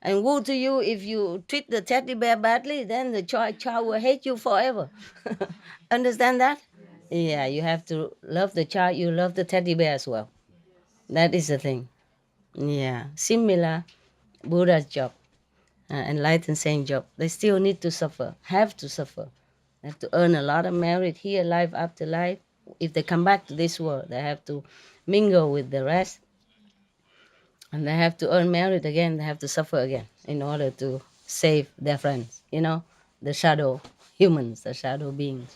And woe to you if you treat the teddy bear badly, then the child will hate you forever. Understand that? Yeah, you have to love the child, you love the teddy bear as well. That is the thing. Yeah, similar Buddha's job, enlightened saint job. They still need to suffer, have to suffer. They have to earn a lot of merit here, life after life. If they come back to this world, they have to mingle with the rest. And they have to earn merit again, they have to suffer again in order to save their friends, the shadow humans, the shadow beings.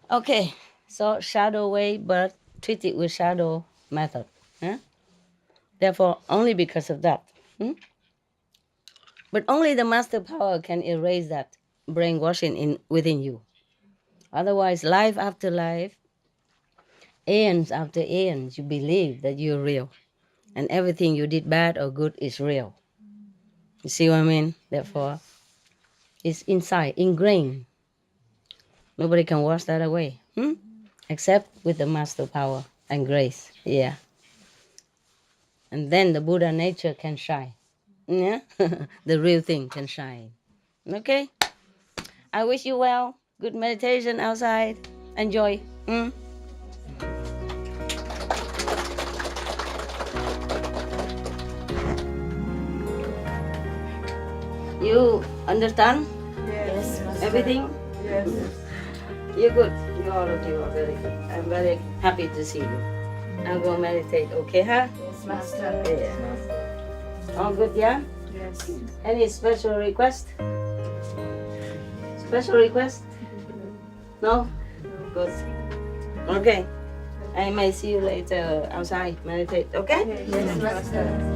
Okay, so shadow way, but treat it with shadow method. Therefore, only because of that. But only the master power can erase that brainwashing within you. Otherwise, life after life, aeons after aeons, you believe that you're real. And everything you did bad or good is real. You see what I mean? Therefore, it's inside, ingrained. Nobody can wash that away. Except with the master power and grace. Yeah. And then the Buddha nature can shine. Yeah. The real thing can shine. Okay? I wish you well. Good meditation outside. Enjoy. You understand? Yes. Everything? Yes. You're good. You all of you are very good. I'm very happy to see you. I'll go meditate, okay, huh? Yes, Master. Yeah. All good, yeah? Yes. Any special request? Special request? No? Good. Okay. I may see you later outside. Meditate, okay? Yes, Master.